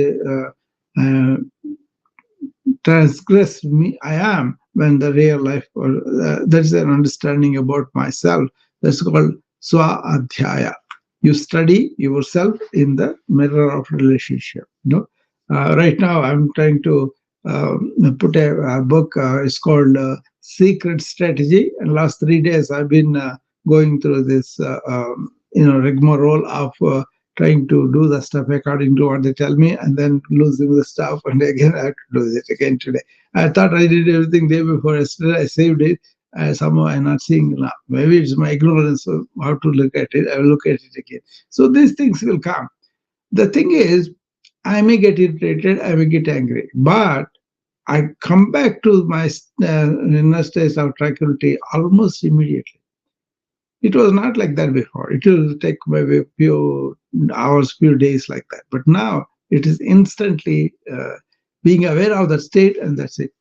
transgressed me I am when the real life, or there's an understanding about myself. That's called swa adhyaya. You study yourself in the mirror of relationship. Right now I'm trying to put a book. It's called Secret Strategy. And last 3 days I've been going through this, rigmarole of trying to do the stuff according to what they tell me, and then losing the stuff, and again I have to do it again today. I thought I did everything day before yesterday. I saved it. Somehow I'm not seeing now. Maybe it's my ignorance of how to look at it. I will look at it again. So these things will come. The thing is, I may get irritated, I may get angry, but I come back to my inner state of tranquility almost immediately. It was not like that before. It will take maybe a few hours, few days like that. But now it is instantly being aware of that state, and that's it.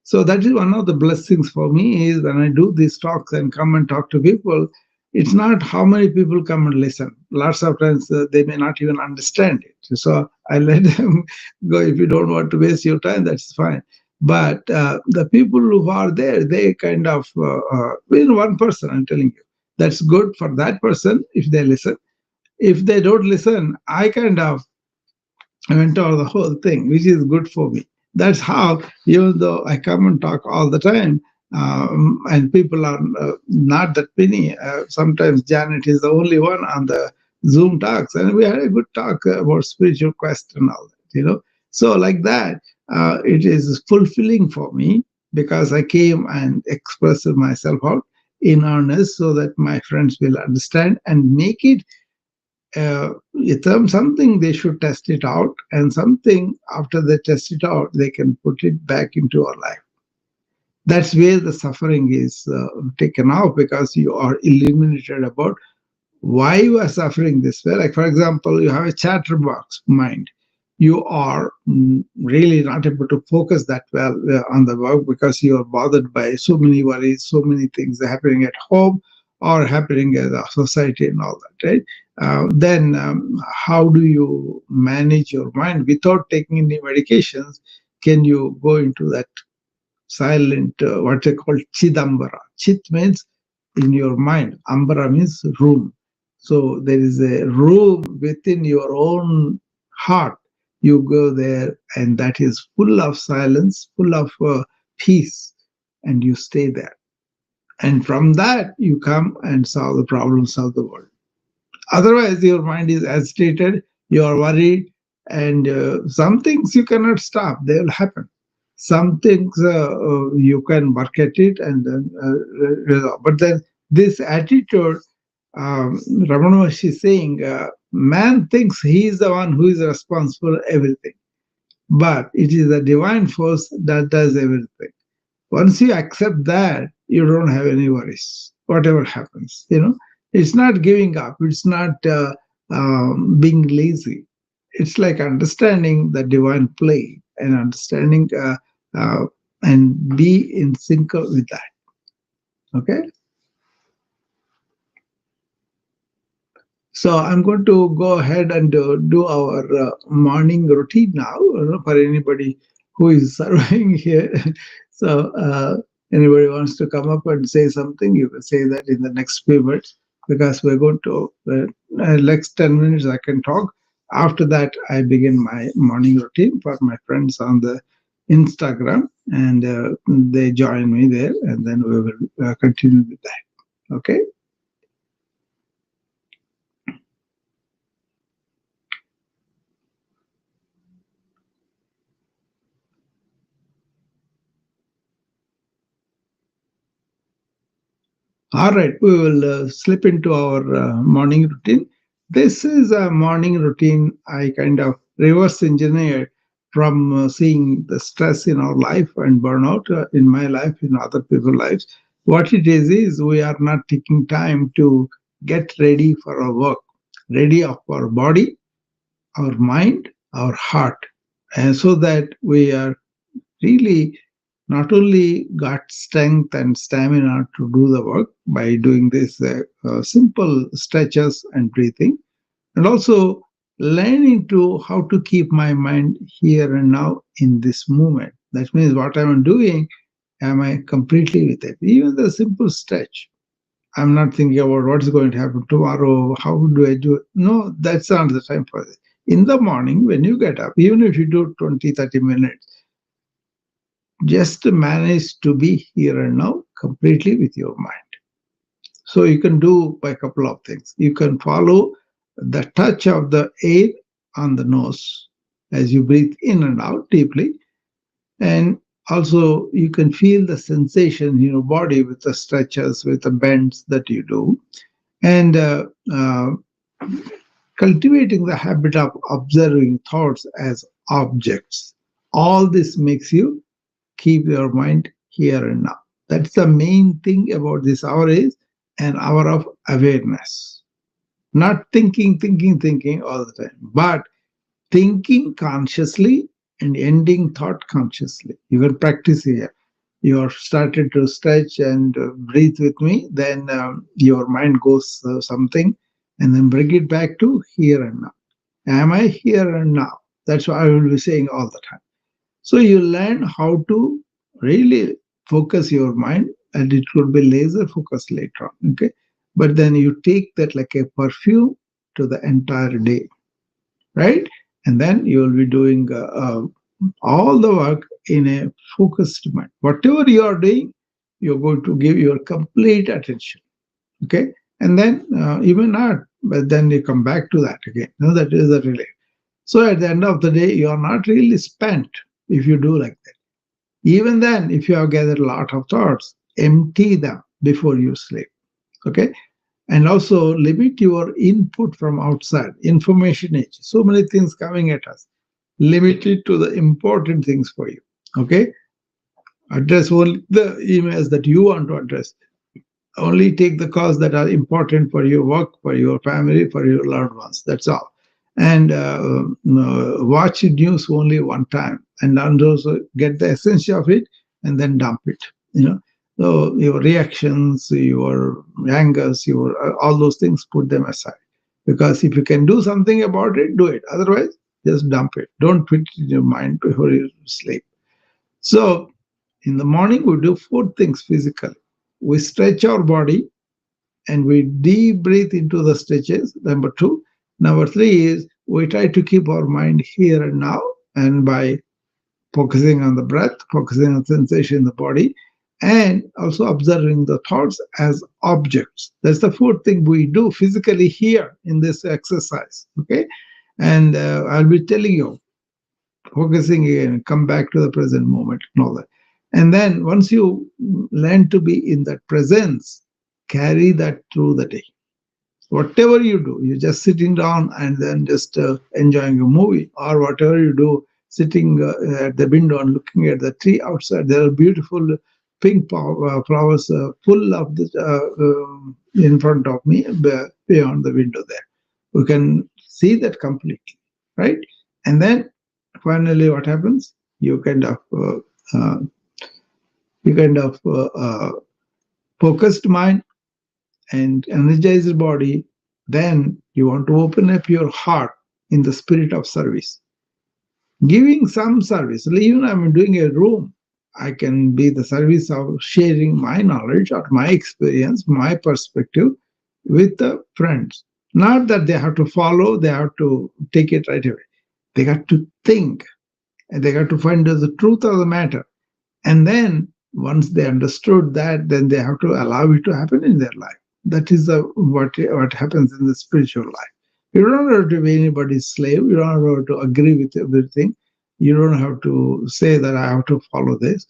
So that is one of the blessings for me, is when I do these talks and come and talk to people, it's not how many people come and listen. Lots of times they may not even understand it. So I let them go. If you don't want to waste your time, that's fine. But the people who are there, they kind of, in one person, I'm telling you, that's good for that person if they listen. If they don't listen, I kind of mentor the whole thing, which is good for me. That's how, even though I come and talk all the time, and people are not that many. Sometimes Janet is the only one on the Zoom talks, and we had a good talk about spiritual quest and all that. So like that, it is fulfilling for me because I came and expressed myself out in earnest so that my friends will understand and make it something they should test it out, and something after they test it out, they can put it back into our life. That's where the suffering is taken off, because you are illuminated about why you are suffering this way. Like, for example, you have a chatterbox mind. You are really not able to focus that well on the work because you are bothered by so many worries, so many things happening at home or happening in the society and all that, right? Then how do you manage your mind without taking any medications? Can you go into that silent, what they call chidambara? Chit means in your mind, ambara means room. So there is a room within your own heart. You go there, and that is full of silence, full of peace, and you stay there. And from that, you come and solve the problems of the world. Otherwise, your mind is agitated, you are worried, and some things you cannot stop, they will happen. Some things you can work at it and then resolve. But then this attitude, Ramana Maharshi is saying, man thinks he is the one who is responsible for everything, but it is the divine force that does everything. Once you accept that, you don't have any worries, whatever happens. It's not giving up, it's not being lazy. It's like understanding the divine play and understanding uh, and be in sync with that. Okay. So I'm going to go ahead and do our morning routine now, for anybody who is surveying here. So anybody wants to come up and say something, you can say that in the next few minutes, because we're going to next 10 minutes I can talk. After that, I begin my morning routine for my friends on the Instagram, and they join me there, and then we will continue with that. Okay. All right, we will slip into our morning routine. This is a morning routine I kind of reverse engineered from seeing the stress in our life and burnout in my life, in other people's lives. What it is we are not taking time to get ready for our work, ready of our body, our mind, our heart, and so that we are really not only got strength and stamina to do the work by doing this simple stretches and breathing, and also learning to how to keep my mind here and now in this moment. That means what I'm doing, am I completely with it? Even the simple stretch. I'm not thinking about what's going to happen tomorrow, how do I do it? No, that's not the time for it. In the morning, when you get up, even if you do 20, 30 minutes, just manage to be here and now completely with your mind. So you can do by a couple of things. You can follow the touch of the air on the nose as you breathe in and out deeply. And also you can feel the sensation in your body with the stretches, with the bends that you do. And cultivating the habit of observing thoughts as objects. All this makes you keep your mind here and now. That's the main thing about this hour, is an hour of awareness. Not thinking all the time, but thinking consciously and ending thought consciously. You can practice here. You are started to stretch and breathe with me, then your mind goes something, and then bring it back to here and now. Am I here and now? That's what I will be saying all the time. So you learn how to really focus your mind, and it will be laser focus later on. Okay. But then you take that like a perfume to the entire day, right? And then you will be doing all the work in a focused mind. Whatever you are doing, you're going to give your complete attention. Okay. And then even not, but then you come back to that again. No, that is the relay. So at the end of the day, you are not really spent if you do like that. Even then, if you have gathered a lot of thoughts, empty them before you sleep. Okay. And also limit your input from outside. Information age. So many things coming at us. Limit it to the important things for you. Okay. Address only the emails that you want to address. Only take the calls that are important for your work, for your family, for your loved ones. That's all. And watch news only one time, and also get the essence of it, and then dump it. So your reactions, your angers, your all those things, put them aside. Because if you can do something about it, do it. Otherwise, just dump it. Don't put it in your mind before you sleep. So in the morning, we do four things physically. We stretch our body and we deep breathe into the stretches. Number two. Number three is we try to keep our mind here and now, and by focusing on the breath, focusing on sensation in the body, and also observing the thoughts as objects. That's the fourth thing we do physically here in this exercise. Okay, and I'll be telling you, focusing again, come back to the present moment and all that. And then once you learn to be in that presence, carry that through the day. Whatever you do, you're just sitting down and then just enjoying a movie, or whatever you do, sitting at the window and looking at the tree outside. There are beautiful pink flowers full of the in front of me, beyond the window there. We can see that completely, right? And then finally, what happens? You kind of uh, you kind of focused mind and energize the body. Then you want to open up your heart in the spirit of service, giving some service. Even I'm doing a room, I can be the service of sharing my knowledge or my experience, my perspective with the friends. Not that they have to follow, they have to take it right away. They got to think, and they got to find out the truth of the matter. And then once they understood that, then they have to allow it to happen in their life. That is the what happens in the spiritual life. You don't have to be anybody's slave. You don't have to agree with everything. You don't have to say that I have to follow this.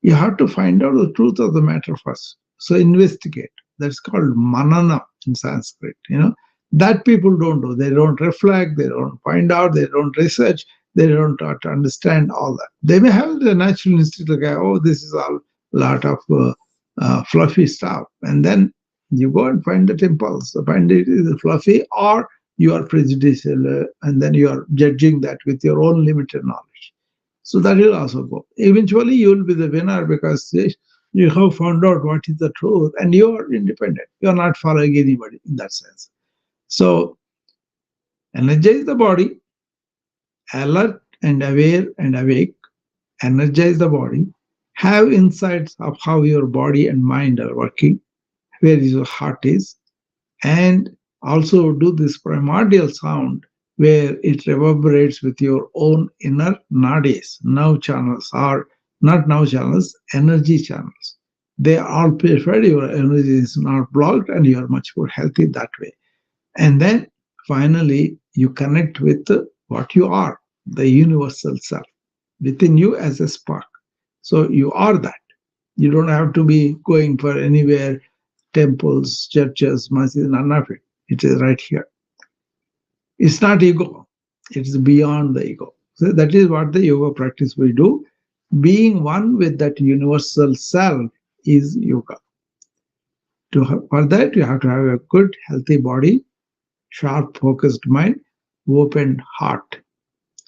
You have to find out the truth of the matter first. So investigate. That's called manana in Sanskrit. That people don't do. They don't reflect. They don't find out. They don't research. They don't try to understand all that. They may have the natural instinct, like, oh, this is all lot of fluffy stuff, and then you go and find that impulse. Find it is fluffy, or you are prejudicial, and then you are judging that with your own limited knowledge. So that will also go. Eventually, you will be the winner because you have found out what is the truth, and you are independent. You are not following anybody in that sense. So energize the body, alert and aware and awake, energize the body, have insights of how your body and mind are working, where your heart is, and also do this primordial sound where it reverberates with your own inner nadis, nerve channels, or not nerve channels, energy channels. They are all purified, your energy is not blocked, and you are much more healthy that way. And then finally, you connect with what you are, the universal self within you as a spark. So you are that. You don't have to be going for anywhere, temples, churches, masjids, none of it. It is right here. It's not ego, it is beyond the ego. So that is what the yoga practice will do. Being one with that universal self is yoga. For that, you have to have a good, healthy body, sharp, focused mind, open heart.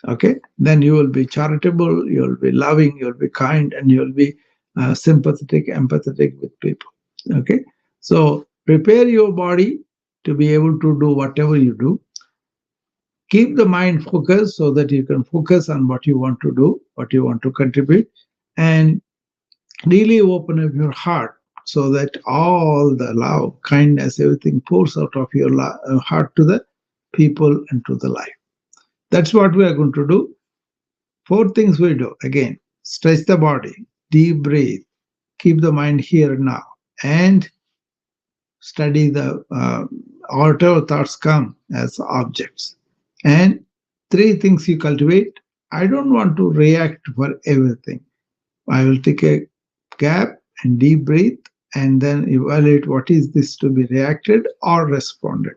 Okay, then you will be charitable, you will be loving, you will be kind, and you will be sympathetic, empathetic with people. Okay, so prepare your body to be able to do whatever you do. Keep the mind focused so that you can focus on what you want to do, what you want to contribute, and really open up your heart so that all the love, kindness, everything pours out of your heart to the people and to the life. That's what we are going to do. Four things we do. Again, stretch the body, deep breathe, keep the mind here now, and study the whatever thoughts come as objects. And three things you cultivate. I don't want to react for everything. I will take a gap and deep breathe and then evaluate what is this to be reacted or responded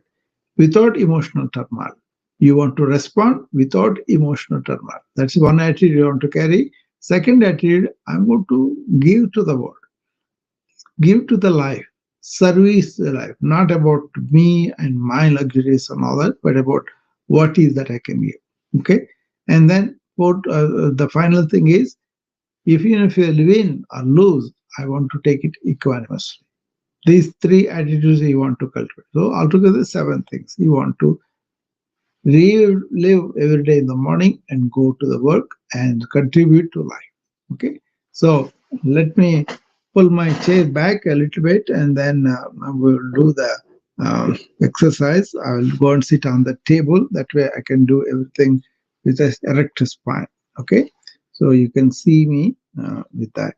without emotional turmoil. You want to respond without emotional turmoil. That's one attitude you want to carry. Second attitude, I'm going to give to the world, give to the life, service the life, not about me and my luxuries and all that, but about what is that I can give. Okay. And then the final thing is, even if you win or lose, I want to take it equanimously. These three attitudes you want to cultivate. So altogether, seven things you want to live every day in the morning and go to the work and contribute to life. Okay, so let me pull my chair back a little bit, and then we'll do the exercise. I will go and sit on the table. That way I can do everything with a erect spine. Okay, so you can see me with that.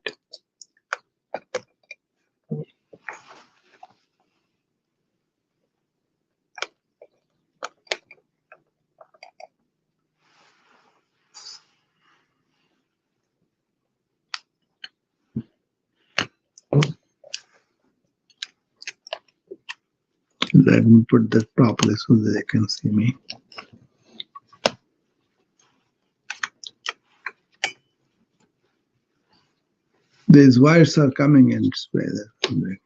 Let me put that properly so that they can see me. These wires are coming in this way. Okay.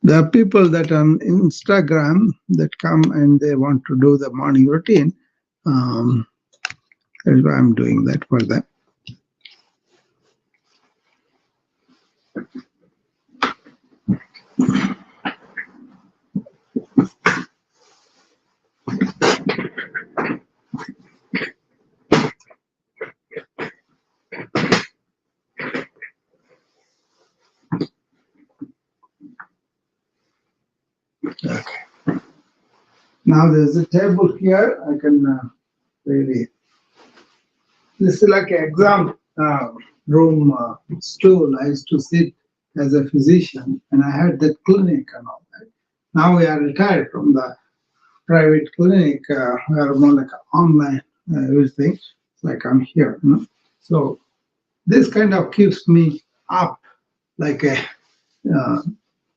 There are people that on Instagram that come and they want to do the morning routine. That's why I'm doing that for them. Okay. Now there's a table here. I can really. This is like an exam room stool. I used to sit as a physician, and I had that clinic and all that. Now we are retired from the private clinic. We are more like online everything. It's like I'm here. So this kind of keeps me up, like a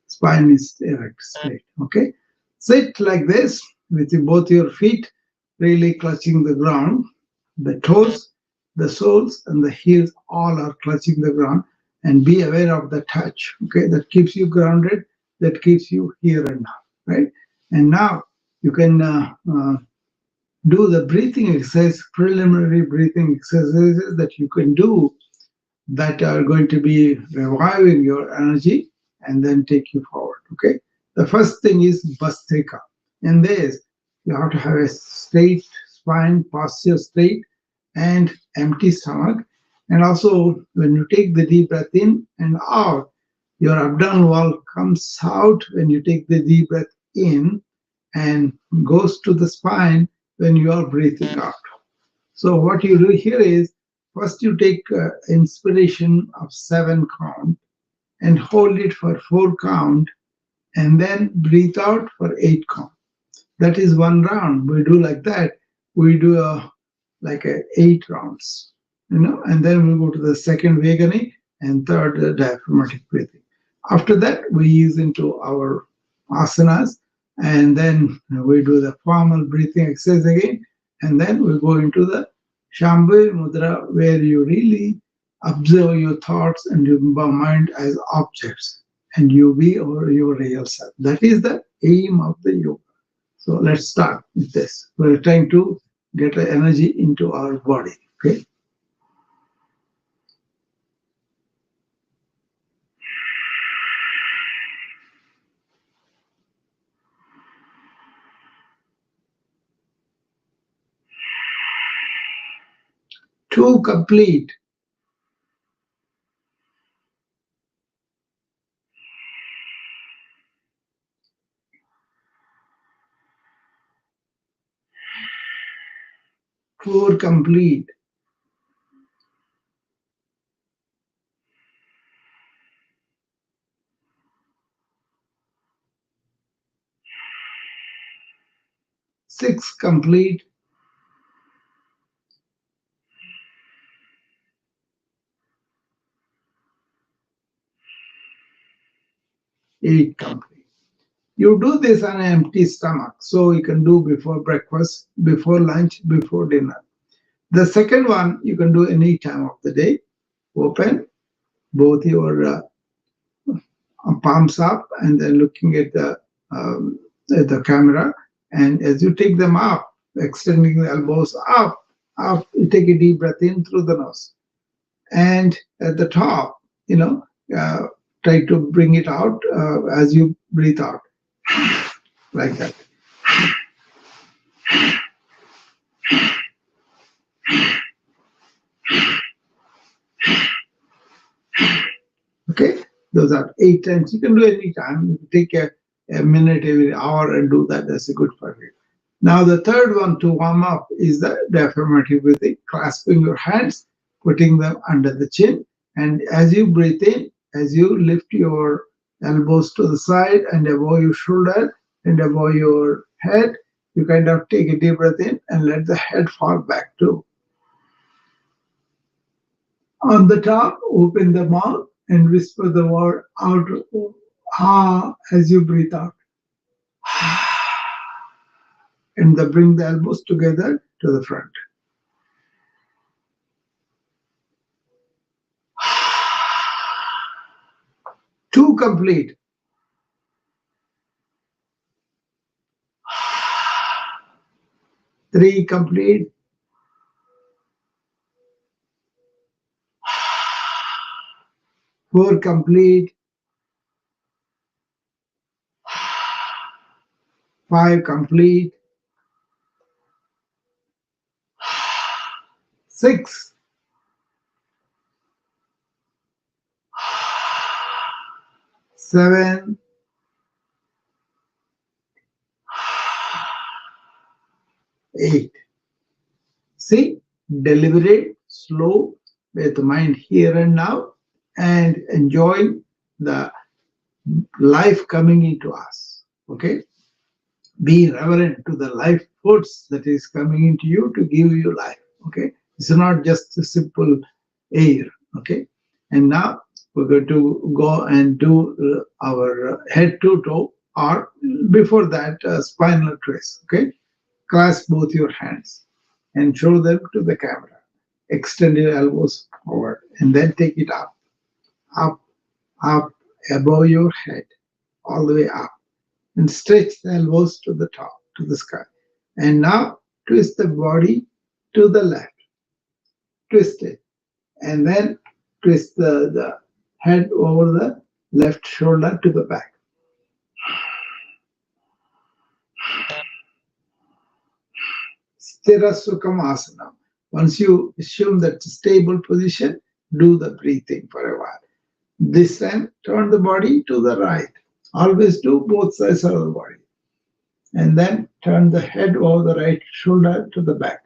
spine is erect straight. Okay, sit like this with both your feet really clutching the ground. The toes, the soles, and the heels all are clutching the ground. And be aware of the touch. Okay, that keeps you grounded. That keeps you here and now. Right. And now you can do the breathing exercise, preliminary breathing exercises that you can do that are going to be reviving your energy and then take you forward. Okay. The first thing is Bastrika. In this, you have to have a straight spine, posture straight, and empty stomach. And also, when you take the deep breath in and out, your abdominal wall comes out when you take the deep breath in and goes to the spine when you are breathing out. So what you do here is first you take inspiration of 7 count and hold it for 4 count and then breathe out for 8 count. That is 1 round. We do like that. We do like 8 rounds, and then we go to the second Vagani and third diaphragmatic breathing. After that, we ease into our asanas, and then we do the formal breathing exercise again, and then we go into the Shambhavi Mudra, where you really observe your thoughts and your mind as objects, and you be or your real self. That is the aim of the yoga. So let's start with this. We're trying to get the energy into our body. Okay. To complete, 4 complete, 6 complete, 8 complete. You do this on an empty stomach, so you can do before breakfast, before lunch, before dinner. The second one you can do any time of the day. Open both your palms up and then looking at the camera. And as you take them up, extending the elbows up, you take a deep breath in through the nose. And at the top, try to bring it out as you breathe out, like that. Okay, those are 8 times. You can do any time. You take a a minute every hour and do that. That's a good for you. Now the third one to warm up is the diaphragmatic breathing, clasping your hands, putting them under the chin, and as you breathe in, as you lift your elbows to the side and above your shoulder and above your head, you kind of take a deep breath in and let the head fall back too. On the top, open the mouth and whisper the word out ah as you breathe out. And then bring the elbows together to the front. Two complete. Three complete. Four complete. Five complete. Six. Seven. Eight. See, deliberate, slow, with mind here and now, and enjoying the life coming into us. Okay, be reverent to the life force that is coming into you to give you life. Okay, it's not just a simple air. Okay, and now we're going to go and do our head to toe, or before that, spinal twist. Okay, clasp both your hands and show them to the camera. Extend your elbows forward and then take it up, up, up, above your head, all the way up, and stretch the elbows to the top, to the sky. And now twist the body to the left, twist it, and then twist the head over the left shoulder to the back. Sthira Sukham Asana. Once you assume that stable position, do the breathing for a while. This time, turn the body to the right. Always do both sides of the body. And then turn the head over the right shoulder to the back.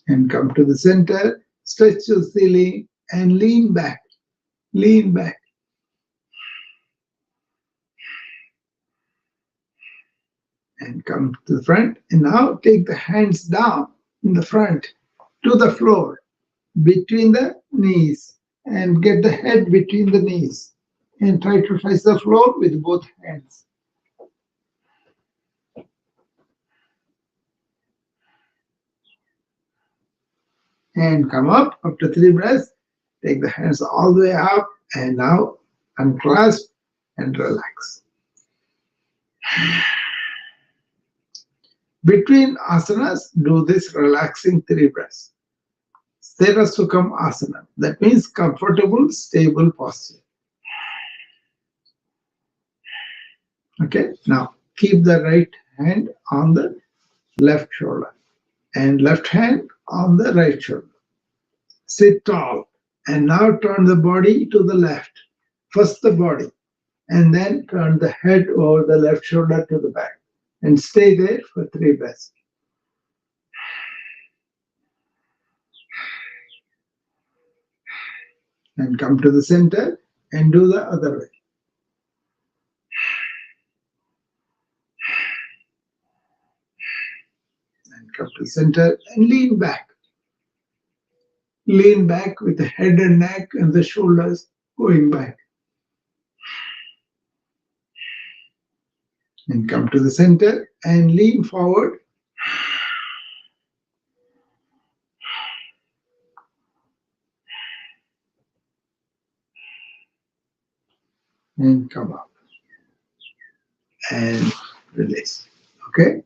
And come to the center, stretch your ceiling and lean back. Lean back. And come to the front. And now take the hands down in the front to the floor, between the knees, and get the head between the knees. And try to touch the floor with both hands. And come up after 3 breaths. Take the hands all the way up and now unclasp and relax. Between asanas, do this relaxing 3 breaths. Sthira Sukham Asana. That means comfortable, stable posture. Okay, now keep the right hand on the left shoulder and left hand on the right shoulder. Sit tall and now turn the body to the left. First the body and then turn the head over the left shoulder to the back and stay there for 3 breaths. And come to the center and do the other way. And come to the center and lean back. Lean back with the head and neck and the shoulders going back. And come to the center and lean forward. And come up. And release. Okay?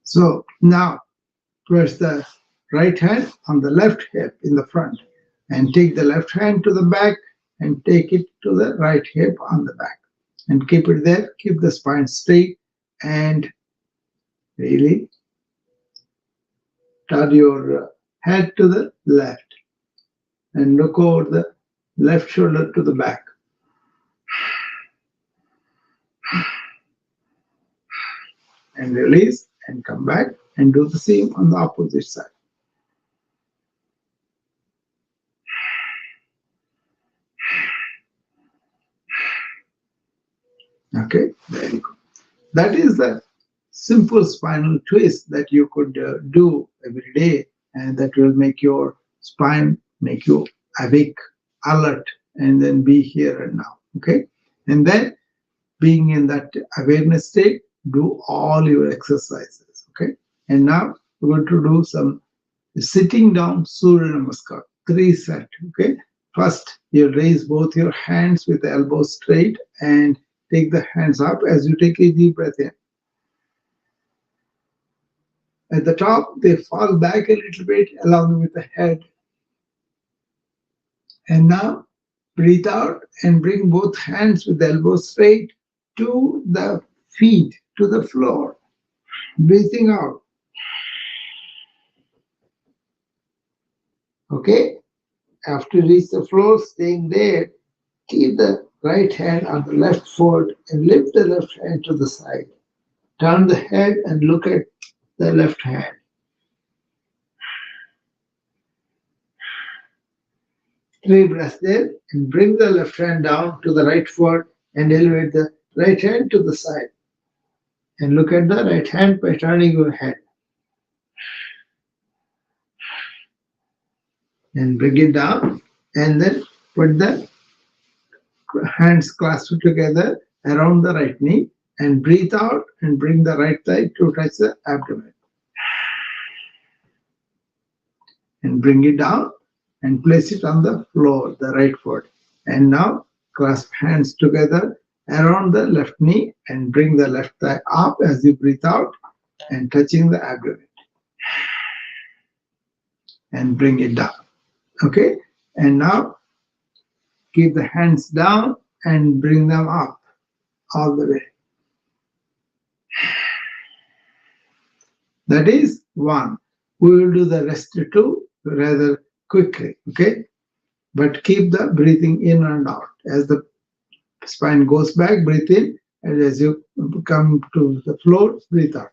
So now press the right hand on the left hip in the front and take the left hand to the back and take it to the right hip on the back and keep it there. Keep the spine straight and really turn your head to the left and look over the left shoulder to the back. And release and come back and do the same on the opposite side. Okay, there you go. That is the simple spinal twist that you could do every day, and that will make your spine, make you awake, alert, and then be here and now. Okay, and then being in that awareness state, do all your exercises. Okay, and now we're going to do some sitting down Surya Namaskar, 3 sets. Okay, first you raise both your hands with the elbows straight and take the hands up as you take a deep breath in. At the top, they fall back a little bit along with the head. And now breathe out and bring both hands with the elbows straight to the feet, to the floor. Breathing out. Okay? After you reach the floor, staying there, keep the right hand on the left foot and lift the left hand to the side. Turn the head and look at the left hand. 3 breaths there, and bring the left hand down to the right foot and elevate the right hand to the side. And look at the right hand by turning your head. And bring it down, and then put the hands clasped together around the right knee and breathe out and bring the right thigh to touch the abdomen. And bring it down and place it on the floor, the right foot. And now clasp hands together around the left knee and bring the left thigh up as you breathe out and touching the abdomen. And bring it down. Okay? And now keep the hands down and bring them up all the way. That is 1. We will do the rest 2 rather quickly. Okay? But keep the breathing in and out. As the spine goes back, breathe in, and as you come to the floor, breathe out.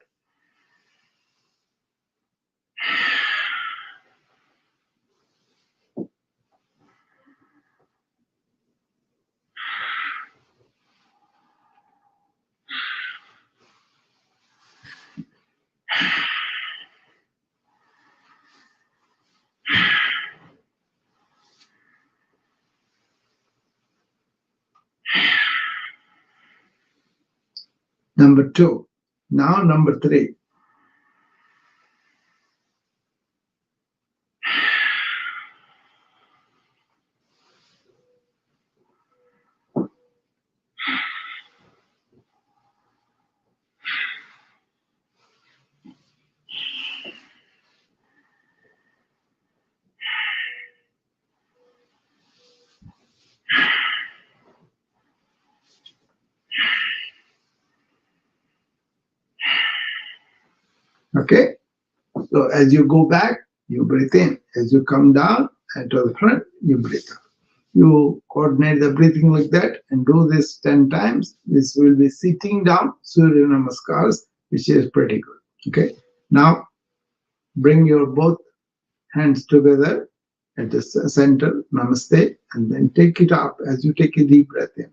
Number 2. Now number 3. Okay? So as you go back, you breathe in. As you come down and to the front, you breathe out. You coordinate the breathing like that and do this 10 times. This will be sitting down, Surya Namaskars, which is pretty good. Okay? Now bring your both hands together at the center, Namaste, and then take it up as you take a deep breath in.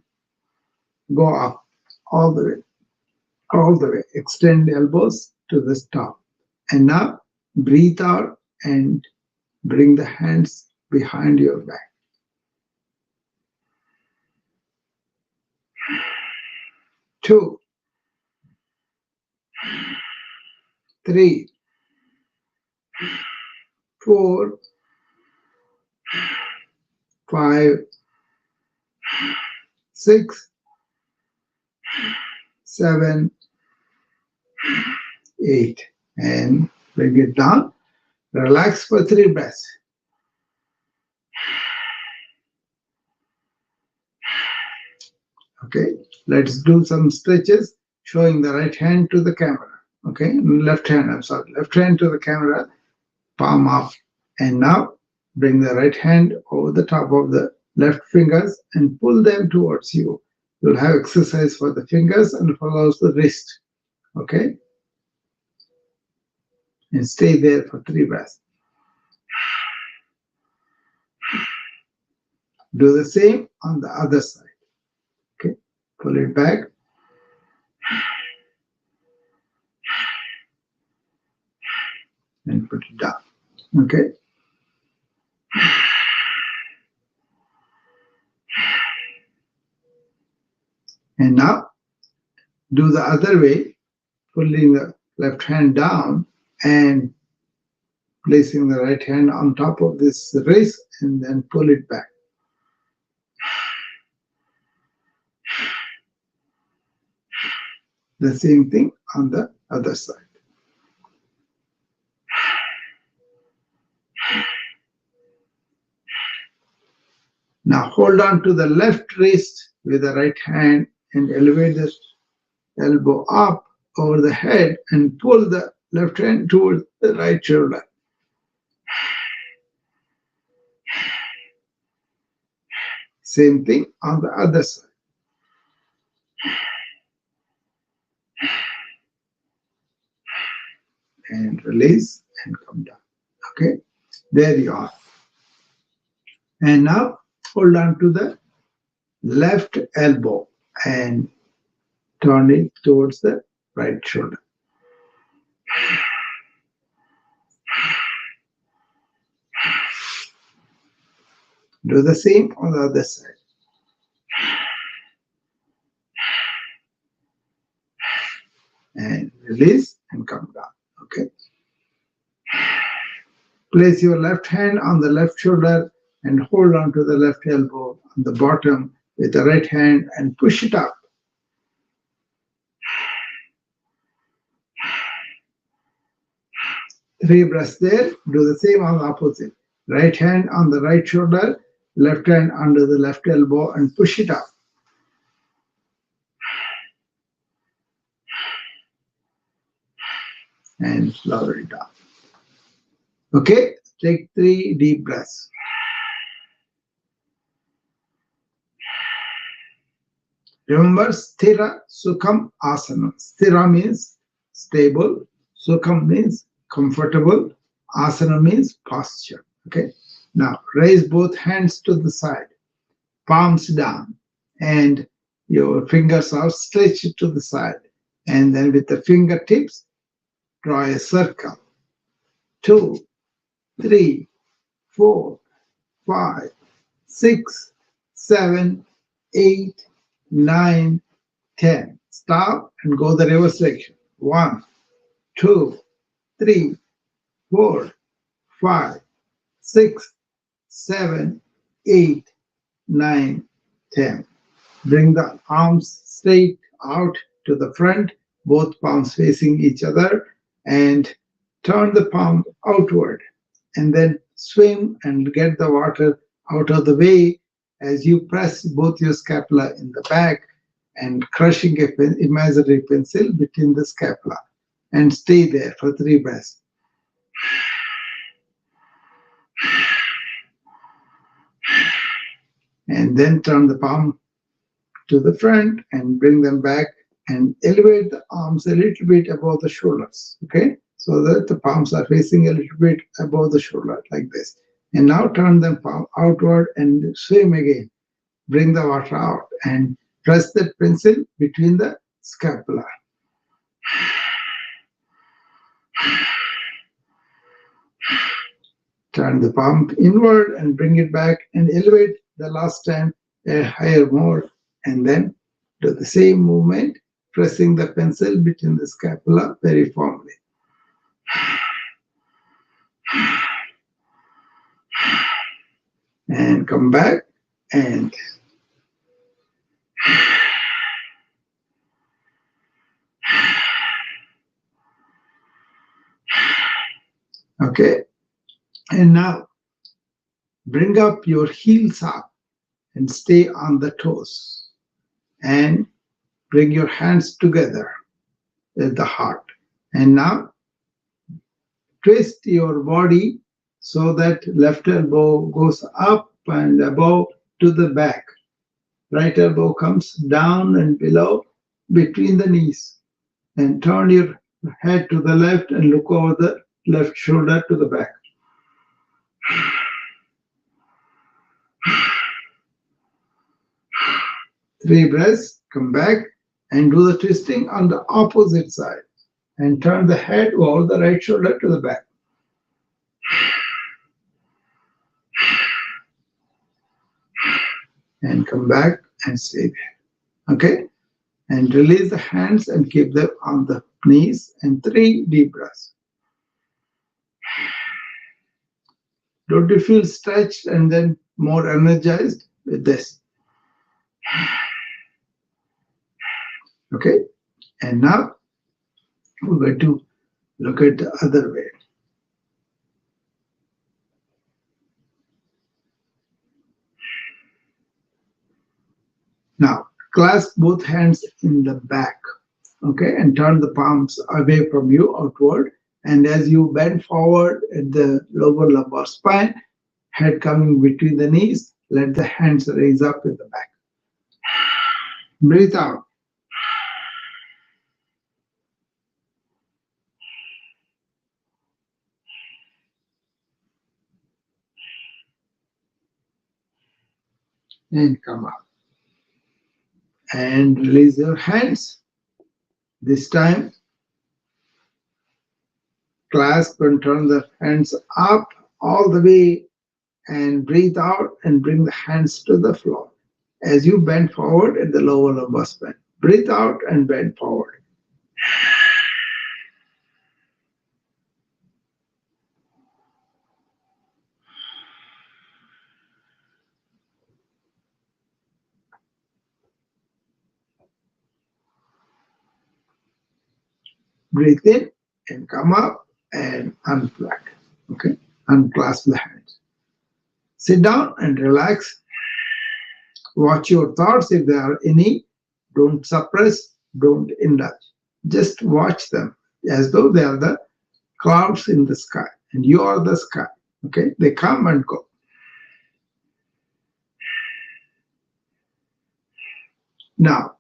Go up all the way, all the way. Extend elbows to the top. And now breathe out and bring the hands behind your back. 2, 3, 4, 5, 6, 7, 8. And bring it down. Relax for 3 breaths. Okay, let's do some stretches showing the right hand to the camera. Okay, left hand, I'm sorry, left hand to the camera. palm up. And now bring the right hand over the top of the left fingers and pull them towards you. You'll have exercise for the fingers and follows the wrist. Okay? And stay there for 3 breaths. Do the same on the other side. Okay? Pull it back. And put it down. Okay? And now do the other way, pulling the left hand down and placing the right hand on top of this wrist and then pull it back. The same thing on the other side. Now hold on to the left wrist with the right hand and elevate the elbow up over the head and pull the left hand towards the right shoulder. Same thing on the other side. And release and come down. Okay, there you are. And now hold on to the left elbow and turn it towards the right shoulder. Do the same on the other side. And release and come down. Okay. Place your left hand on the left shoulder and hold on to the left elbow on the bottom with the right hand and push it up. Three breaths there. Do the same on the opposite. Right hand on the right shoulder, left hand under the left elbow and push it up. And lower it down. Okay, take 3 deep breaths. Remember, sthira sukham asana. Sthira means stable, sukham means comfortable, asana means posture. Okay, now raise both hands to the side, palms down, and your fingers are stretched to the side. And then with the fingertips, draw a circle. 2, 3, 4, 5, 6, 7, 8, 9, 10. Stop and go the reverse direction. 1, 2, 3, 4, 5, 6, 7, 8, 9, 10. Bring the arms straight out to the front, both palms facing each other, and turn the palm outward. And then swim and get the water out of the way as you press both your scapula in the back and crushing a imaginary pencil between the scapula. And stay there for 3 breaths. And then turn the palm to the front and bring them back and elevate the arms a little bit above the shoulders, okay? So that the palms are facing a little bit above the shoulder like this. And now turn them palm outward and swim again. Bring the water out and press the pencil between the scapula. Turn the palm inward and bring it back and elevate the last time a higher more, and then do the same movement, pressing the pencil between the scapula very firmly. And come back and okay. And now bring up your heels up and stay on the toes. And bring your hands together at the heart. And now twist your body so that left elbow goes up and above to the back. Right elbow comes down and below between the knees. And turn your head to the left and look over the left shoulder to the back. 3 breaths, come back and do the twisting on the opposite side and turn the head over the right shoulder to the back. And come back and stay there. Okay? And release the hands and keep them on the knees and 3 deep breaths. Don't you feel stretched and then more energized with this? Okay? And now we're going to look at the other way. Now, clasp both hands in the back, okay, and turn the palms away from you outward. And as you bend forward at the lower lumbar spine, head coming between the knees, let the hands raise up in the back. Breathe out. And come up. And release your hands. This time, clasp and turn the hands up all the way and breathe out and bring the hands to the floor as you bend forward at the lower lumbar spine. Breathe out and bend forward. Breathe in and come up and unplug. Okay, unclasp the hands. Sit down and relax. Watch your thoughts if there are any. Don't suppress, don't indulge. Just watch them as though they are the clouds in the sky and you are the sky. Okay, they come and go. Now,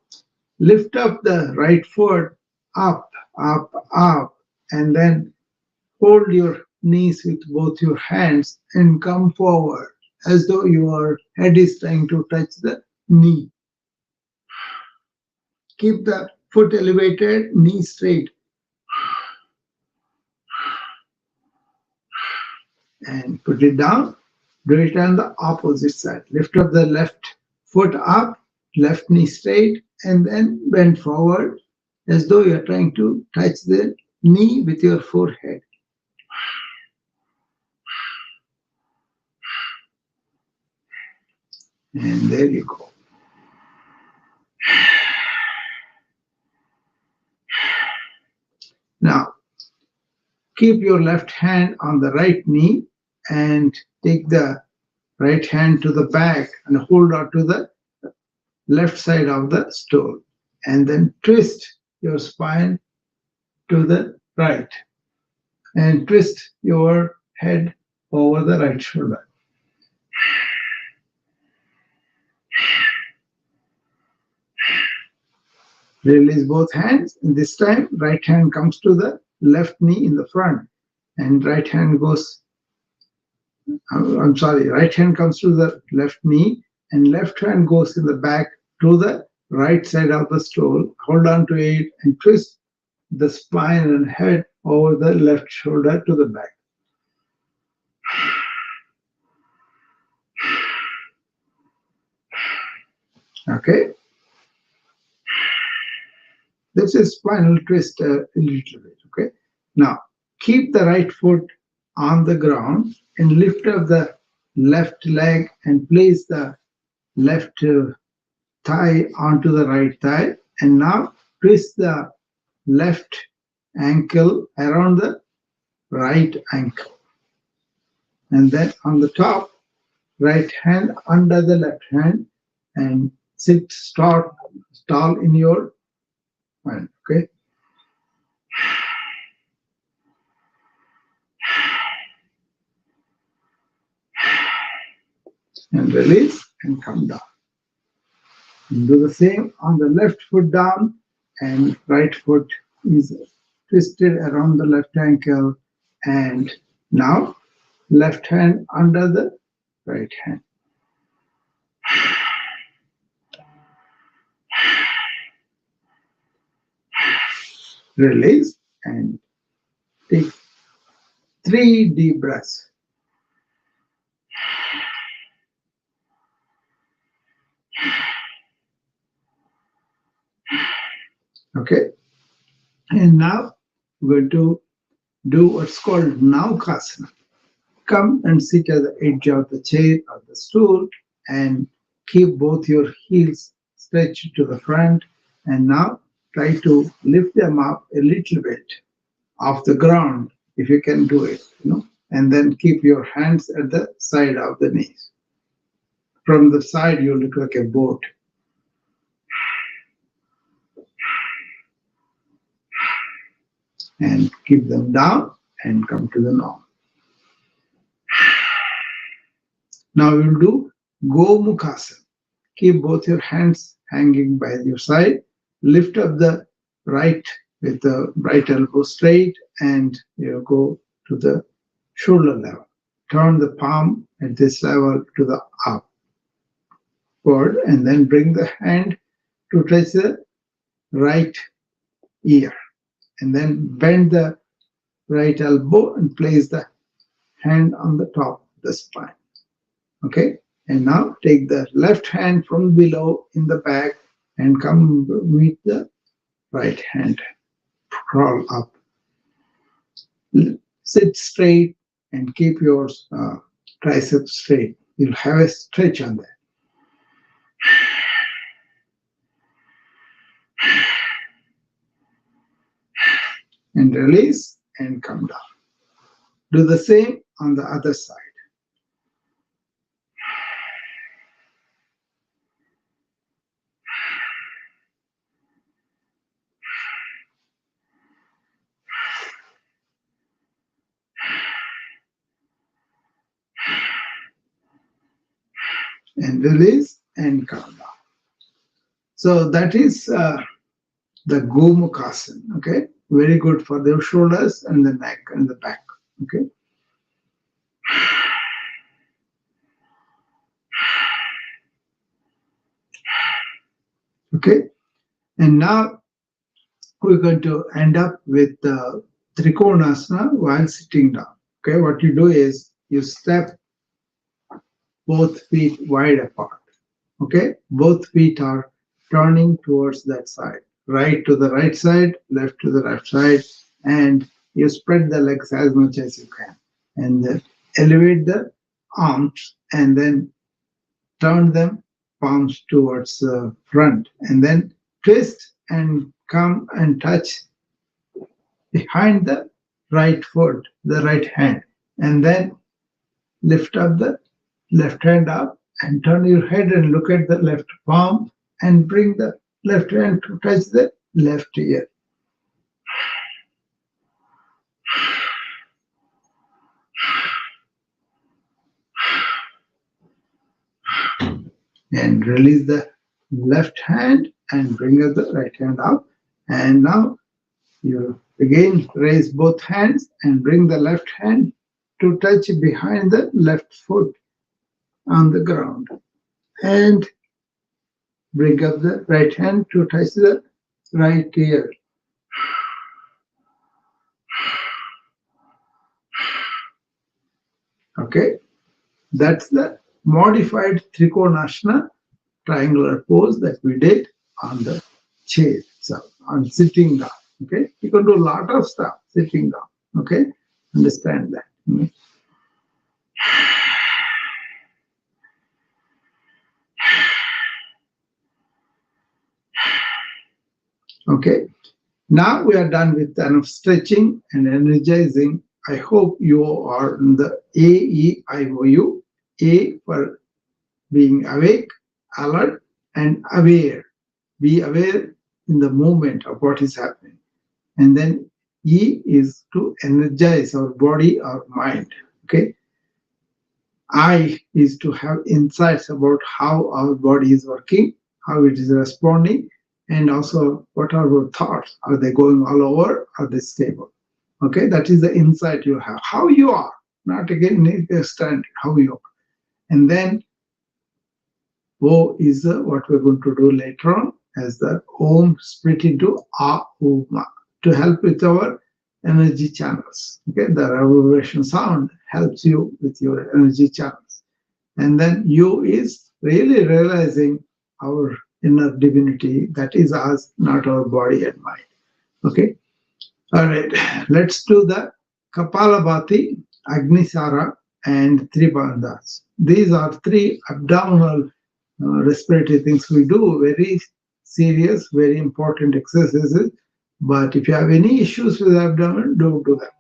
lift up the right foot up, up, up, and then hold your knees with both your hands and come forward as though your head is trying to touch the knee. Keep the foot elevated, knee straight. And put it down. Do it on the opposite side. Lift up the left foot up, left knee straight, and then bend forward as though you're trying to touch the knee with your forehead. And there you go. Now, keep your left hand on the right knee and take the right hand to the back and hold on to the left side of the stool. And then twist your spine to the right and twist your head over the right shoulder. Release both hands. And this time, right hand comes to the left knee in the front. And right hand goes, right hand comes to the left knee and left hand goes in the back to the right side of the stool. Hold on to it and twist the spine and head over the left shoulder to the back. Okay. This is spinal twist a little bit. Okay. Now, keep the right foot on the ground and lift up the left leg and place the left thigh onto the right thigh. And now twist the left ankle around the right ankle. And then on the top, right hand under the left hand and sit tall in your hand. Okay. and release and come down. And do the same on the left foot down, and right foot is twisted around the left ankle, and now left hand under the right hand. Release and take 3 deep breaths. Okay, and now we're going to do what's called Naukasana. Come and sit at the edge of the chair or the stool and keep both your heels stretched to the front. And now try to lift them up a little bit off the ground if you can do it, and then keep your hands at the side of the knees. From the side, you look like a boat. And keep them down and come to the norm. Now we'll do Gomukhasana. Keep both your hands hanging by your side. Lift up the right with the right elbow straight, and you go to the shoulder level. Turn the palm at this level to the upward, and then bring the hand to touch the right ear. And then bend the right elbow and place the hand on the top of the spine. Okay, and now take the left hand from below in the back and come meet the right hand. Crawl up. Sit straight and keep your triceps straight. You'll have a stretch on that. And release and come down. Do the same on the other side. And release and come down. So that is the Gomukhasana. Okay, very good for the shoulders and the neck and the back. Okay. Okay, and now we're going to end up with the Trikonasana while sitting down. Okay, what you do is you step both feet wide apart. Okay, both feet are turning towards that side, right to the right side, left to the left side, and you spread the legs as much as you can, and elevate the arms, and then turn them palms towards the front, and then twist and come and touch behind the right foot, the right hand, and then lift up the left hand up and turn your head and look at the left palm and bring the left hand to touch the left ear. And release the left hand and bring up the right hand up. And now you again raise both hands and bring the left hand to touch behind the left foot on the ground. And bring up the right hand to touch the right ear. Okay, that's the modified Trikonasana triangular pose that we did on the chair itself, on sitting down. Okay, you can do a lot of stuff sitting down. Okay, understand that. Okay, now we are done with enough stretching and energizing. I hope you are in the AEIOU. A for being awake, alert, and aware. Be aware in the moment of what is happening. And then E is to energize our body, our mind. Okay. I is to have insights about how our body is working, how it is responding, and also what are our thoughts. Are they going all over? Are they stable? Okay, that is the insight you have. How you are, not again need a standard, how you are. And then O is what we're going to do later on as the Om split into A, Uma to help with our energy channels. Okay, the reverberation sound helps you with your energy channels. And then U is really realizing our inner divinity that is us, not our body and mind. Okay, all right, let's do the Kapalabhati, Agnisara, and Tribandhas. These are three abdominal respiratory things we do, very serious, very important exercises. But if you have any issues with abdomen, don't do them.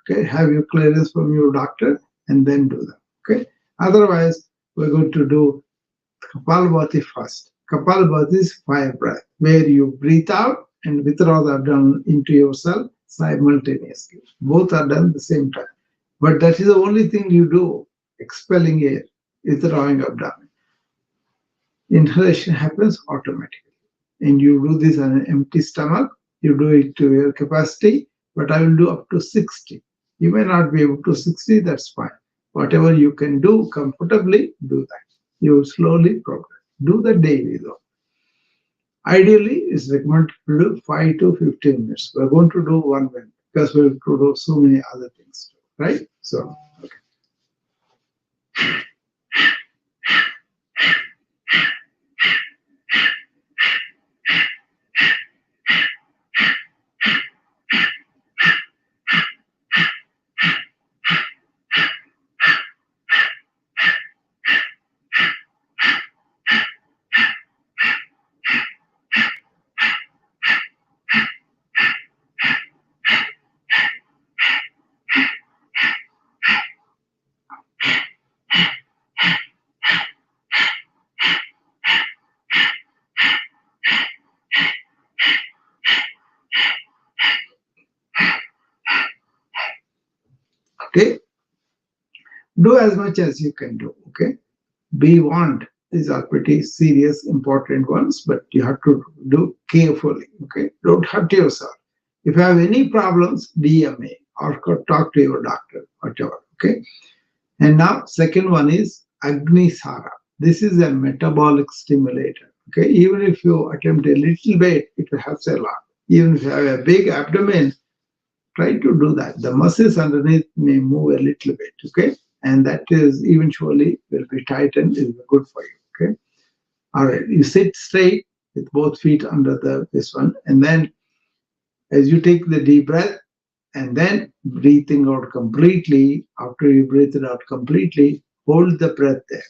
Okay, have your clearance from your doctor and then do them. Okay, otherwise, we're going to do Kapalabhati first. Kapalabhati is fire breath, where you breathe out and withdraw the abdomen into yourself simultaneously. Both are done at the same time. But that is the only thing you do, expelling air, withdrawing abdomen. Inhalation happens automatically. And you do this on an empty stomach, you do it to your capacity, but I will do up to 60. You may not be able to 60, that's fine. Whatever you can do comfortably, do that. You will slowly progress. Do that daily though. Ideally, it's recommended to do 5 to 15 minutes. We're going to do 1 minute because we're going to do so many other things, right? So, okay, do as much as you can do, okay? Be warned, these are pretty serious, important ones, but you have to do carefully, okay? Don't hurt yourself. If you have any problems, DMA or talk to your doctor, whatever, okay? And now, second one is Agnisara. This is a metabolic stimulator, okay? Even if you attempt a little bit, it helps a lot. Even if you have a big abdomen, try to do that. The muscles underneath may move a little bit, okay? And that is eventually will be tightened, is good for you, okay? All right, you sit straight with both feet under this one, and then as you take the deep breath, and then breathing out completely, after you breathe it out completely, hold the breath there.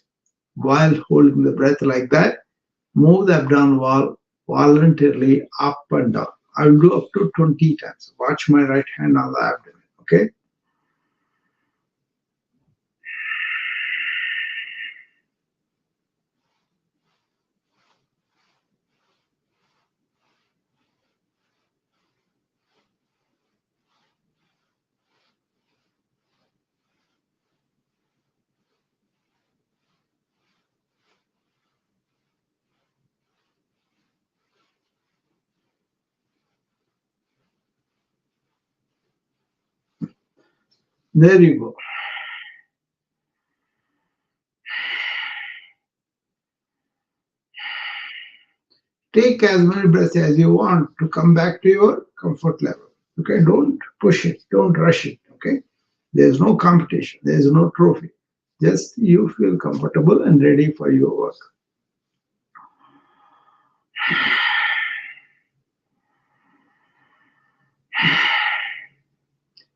While holding the breath like that, move the abdominal wall voluntarily up and down. I will do up to 20 times. Watch my right hand on the abdomen, okay? There you go. Take as many breaths as you want to come back to your comfort level. Okay, don't push it, don't rush it. Okay, there's no competition, there's no trophy. Just you feel comfortable and ready for your work.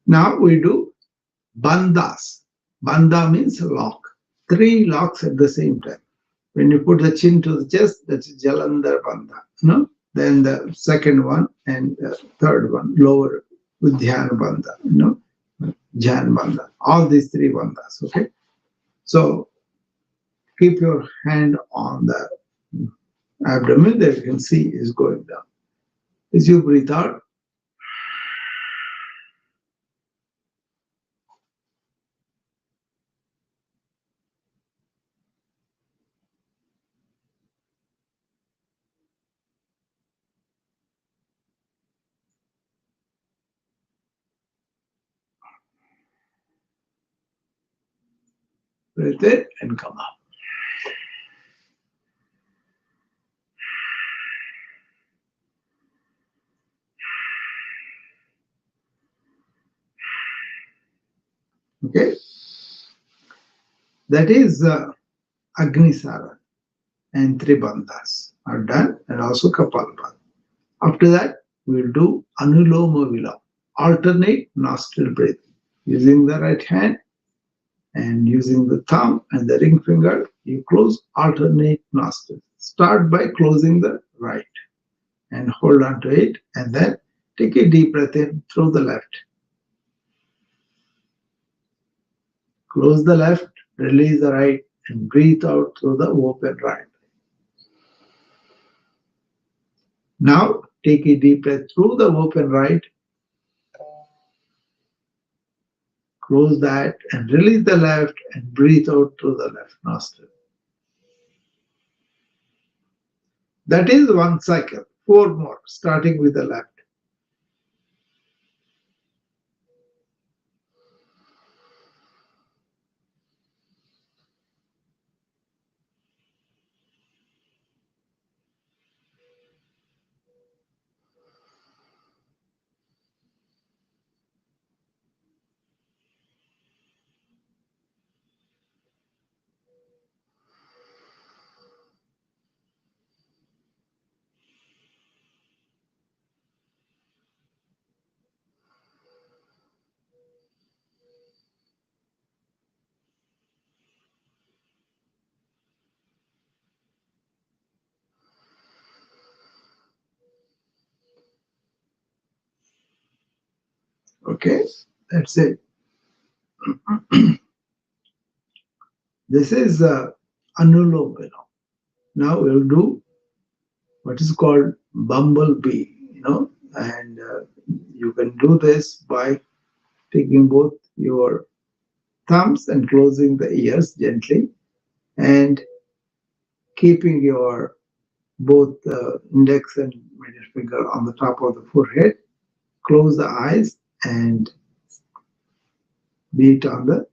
Now we do bandhas. Bandha means lock. Three locks at the same time. When you put the chin to the chest, that's Jalandhar Bandha. No? Then the second one and the third one, lower Udhyana Bandha. Jhan Bandha. All these three bandhas. Okay. So keep your hand on the abdomen that you can see is going down. As you breathe out, Breathe in and come out. Okay, that is Agnisara and Tribandhas are done, and also Kapalabhati. After that, we'll do Anuloma Viloma, alternate nostril breathing. Using the right hand and using the thumb and the ring finger, you close alternate nostrils. Start by closing the right and hold on to it, and then take a deep breath in through the left. Close the left, release the right, and breathe out through the open right. Now, take a deep breath through the open right, close that, and release the left, and breathe out through the left nostril. That is one cycle. 4 more, starting with the left. Okay, that's it. This is Anulom Vilom. Now we'll do what is called bumblebee, and you can do this by taking both your thumbs and closing the ears gently and keeping your both index and middle finger on the top of the forehead. Close the eyes and beat on the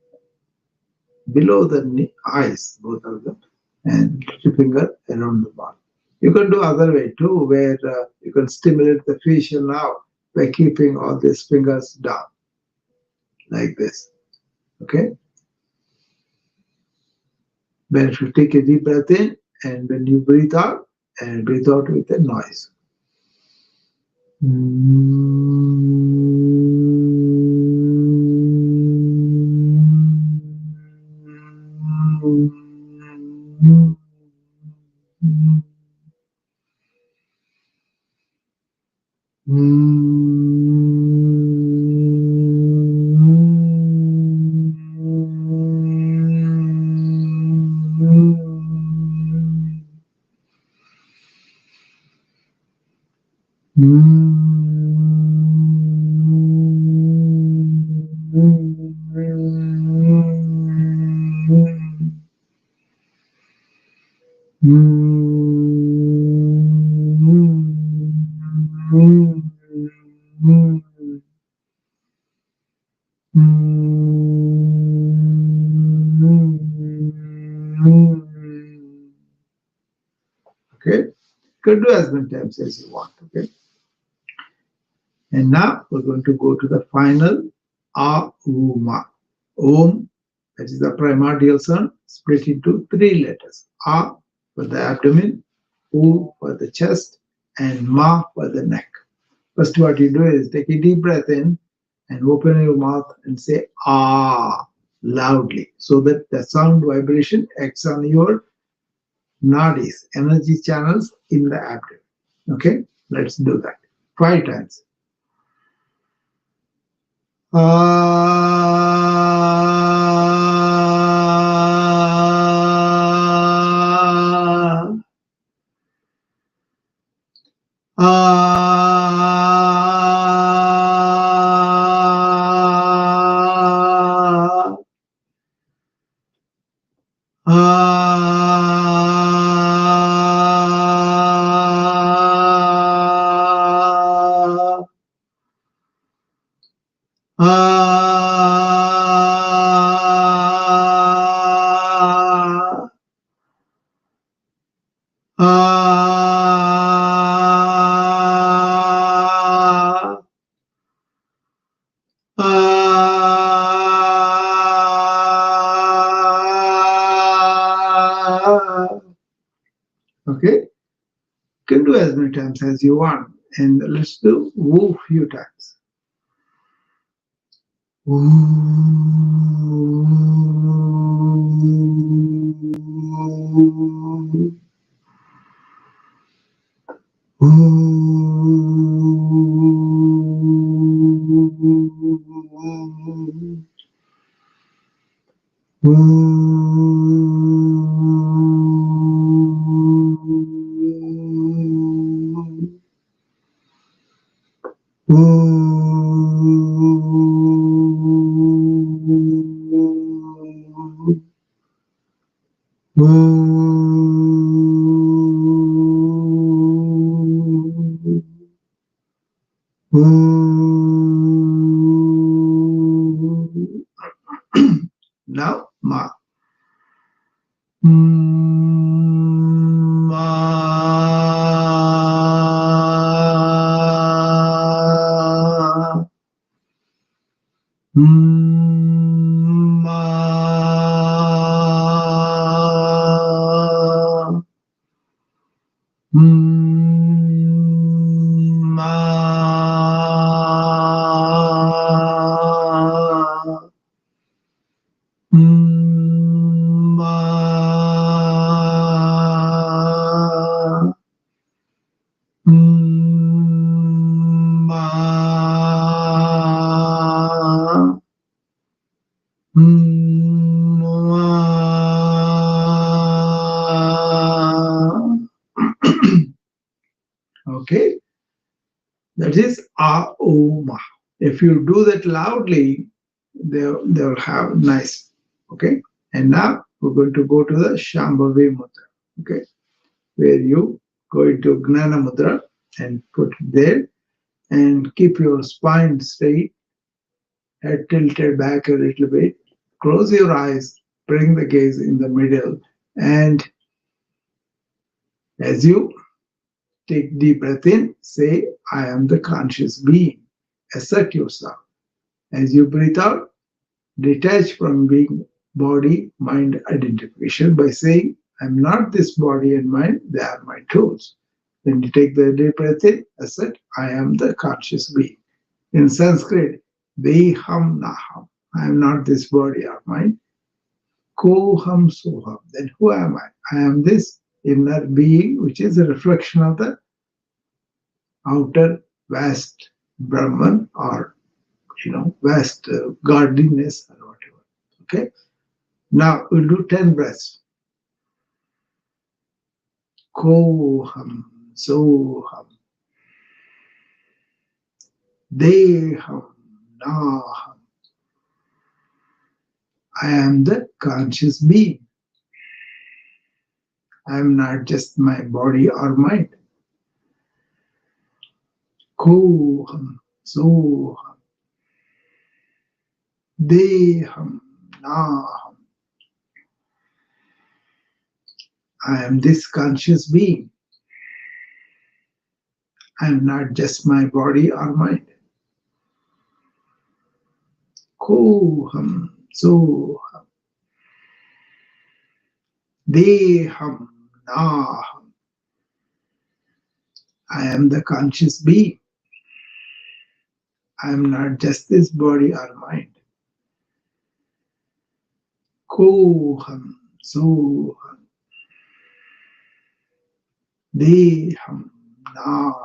below the eyes, both of them, and little finger around the mouth. You can do other way too, where you can stimulate the facial nerve by keeping all these fingers down like this. Okay. Then if you take a deep breath in, and when you breathe out, and breathe out with a noise. Okay, you can do as many times as you want. Okay, and now we're going to go to the final A-U-Ma. Om, that is the primordial sound, split into 3 letters. A for the abdomen, U for the chest, and Ma for the neck. First, what you do is take a deep breath in and open your mouth and say Ah loudly so that the sound vibration acts on your nadis, energy channels in the abdomen. Okay, let's do that 5 times. Ah, ah, ah, ah, times as you want. And let's do woo few times. Woo. Now, ma. Ma. Ma. Ma. Ma. Ma. Okay, that is Aoma. If you do that loudly, they'll have nice. Okay, and now we're going to go to the Shambhavi Mudra. Okay, where you go into Gnana Mudra and put it there and keep your spine straight, head tilted back a little bit. Close your eyes, bring the gaze in the middle, and as you take deep breath in, say, I am the conscious being. Assert yourself. As you breathe out, detach from being body mind identification by saying, I'm not this body and mind, they are my tools. Then you take the deep breath in, assert, I am the conscious being. In Sanskrit, Veham Naham. I am not this body or mind. Koham Soham. Then who am I? I am this inner being, which is a reflection of the outer vast Brahman or vast godliness or whatever. Okay. Now we'll do 10 breaths. Koham, Soham, Deham, Naham. I am the conscious being. I am not just my body or mind. Koham, Soham, Deham, Naham. I am this conscious being. I am not just my body or mind. Koham, Soham, Deham, Naham. I am the conscious being. I am not just this body or mind. Koham, Soham, Deham, Naham.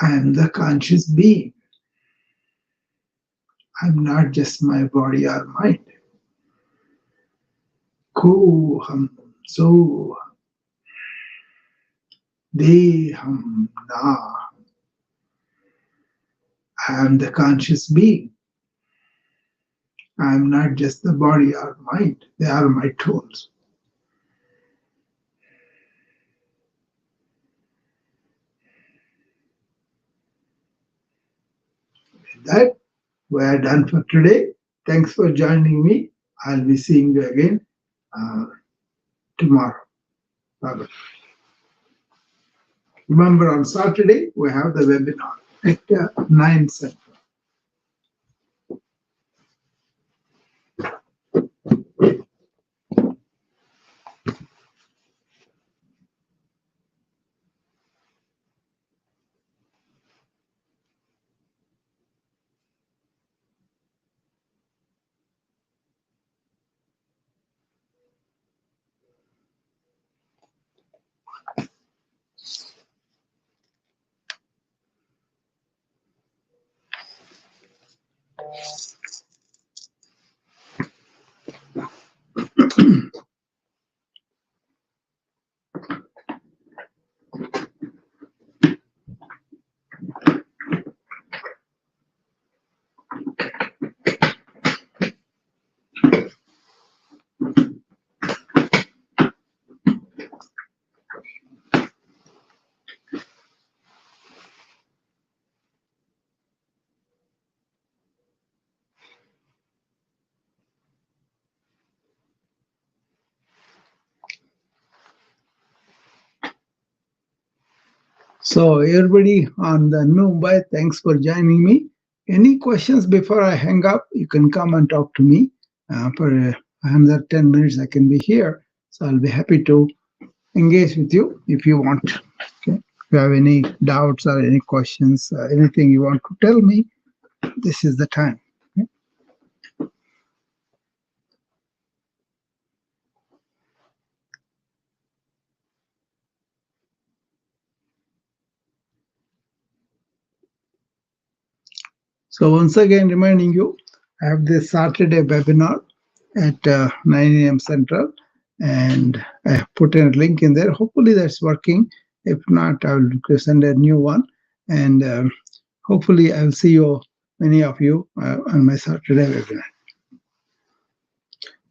I am the conscious being. I am not just my body or mind. Koham, Soham, Deham, Naham. I am the conscious being. I am not just the body or mind. They are my tools. With that, we are done for today. Thanks for joining me. I'll be seeing you again tomorrow. Bye-bye. Remember, on Saturday, we have the webinar at 9 Central. So, everybody on the Mumbai, thanks for joining me. Any questions before I hang up? You can come and talk to me. For another 10 minutes, I can be here. So, I'll be happy to engage with you if you want. Okay. If you have any doubts or any questions, anything you want to tell me, this is the time. Okay. So once again, reminding you, I have this Saturday webinar at 9 a.m. Central, and I have put a link in there. Hopefully that's working. If not, I will send a new one, and hopefully I will see you, many of you, on my Saturday webinar.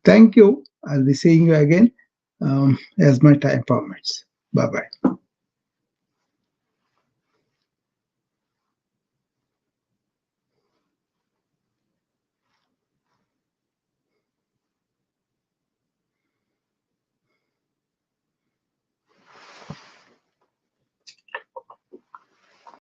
Thank you. I'll be seeing you again as my time permits. Bye-bye.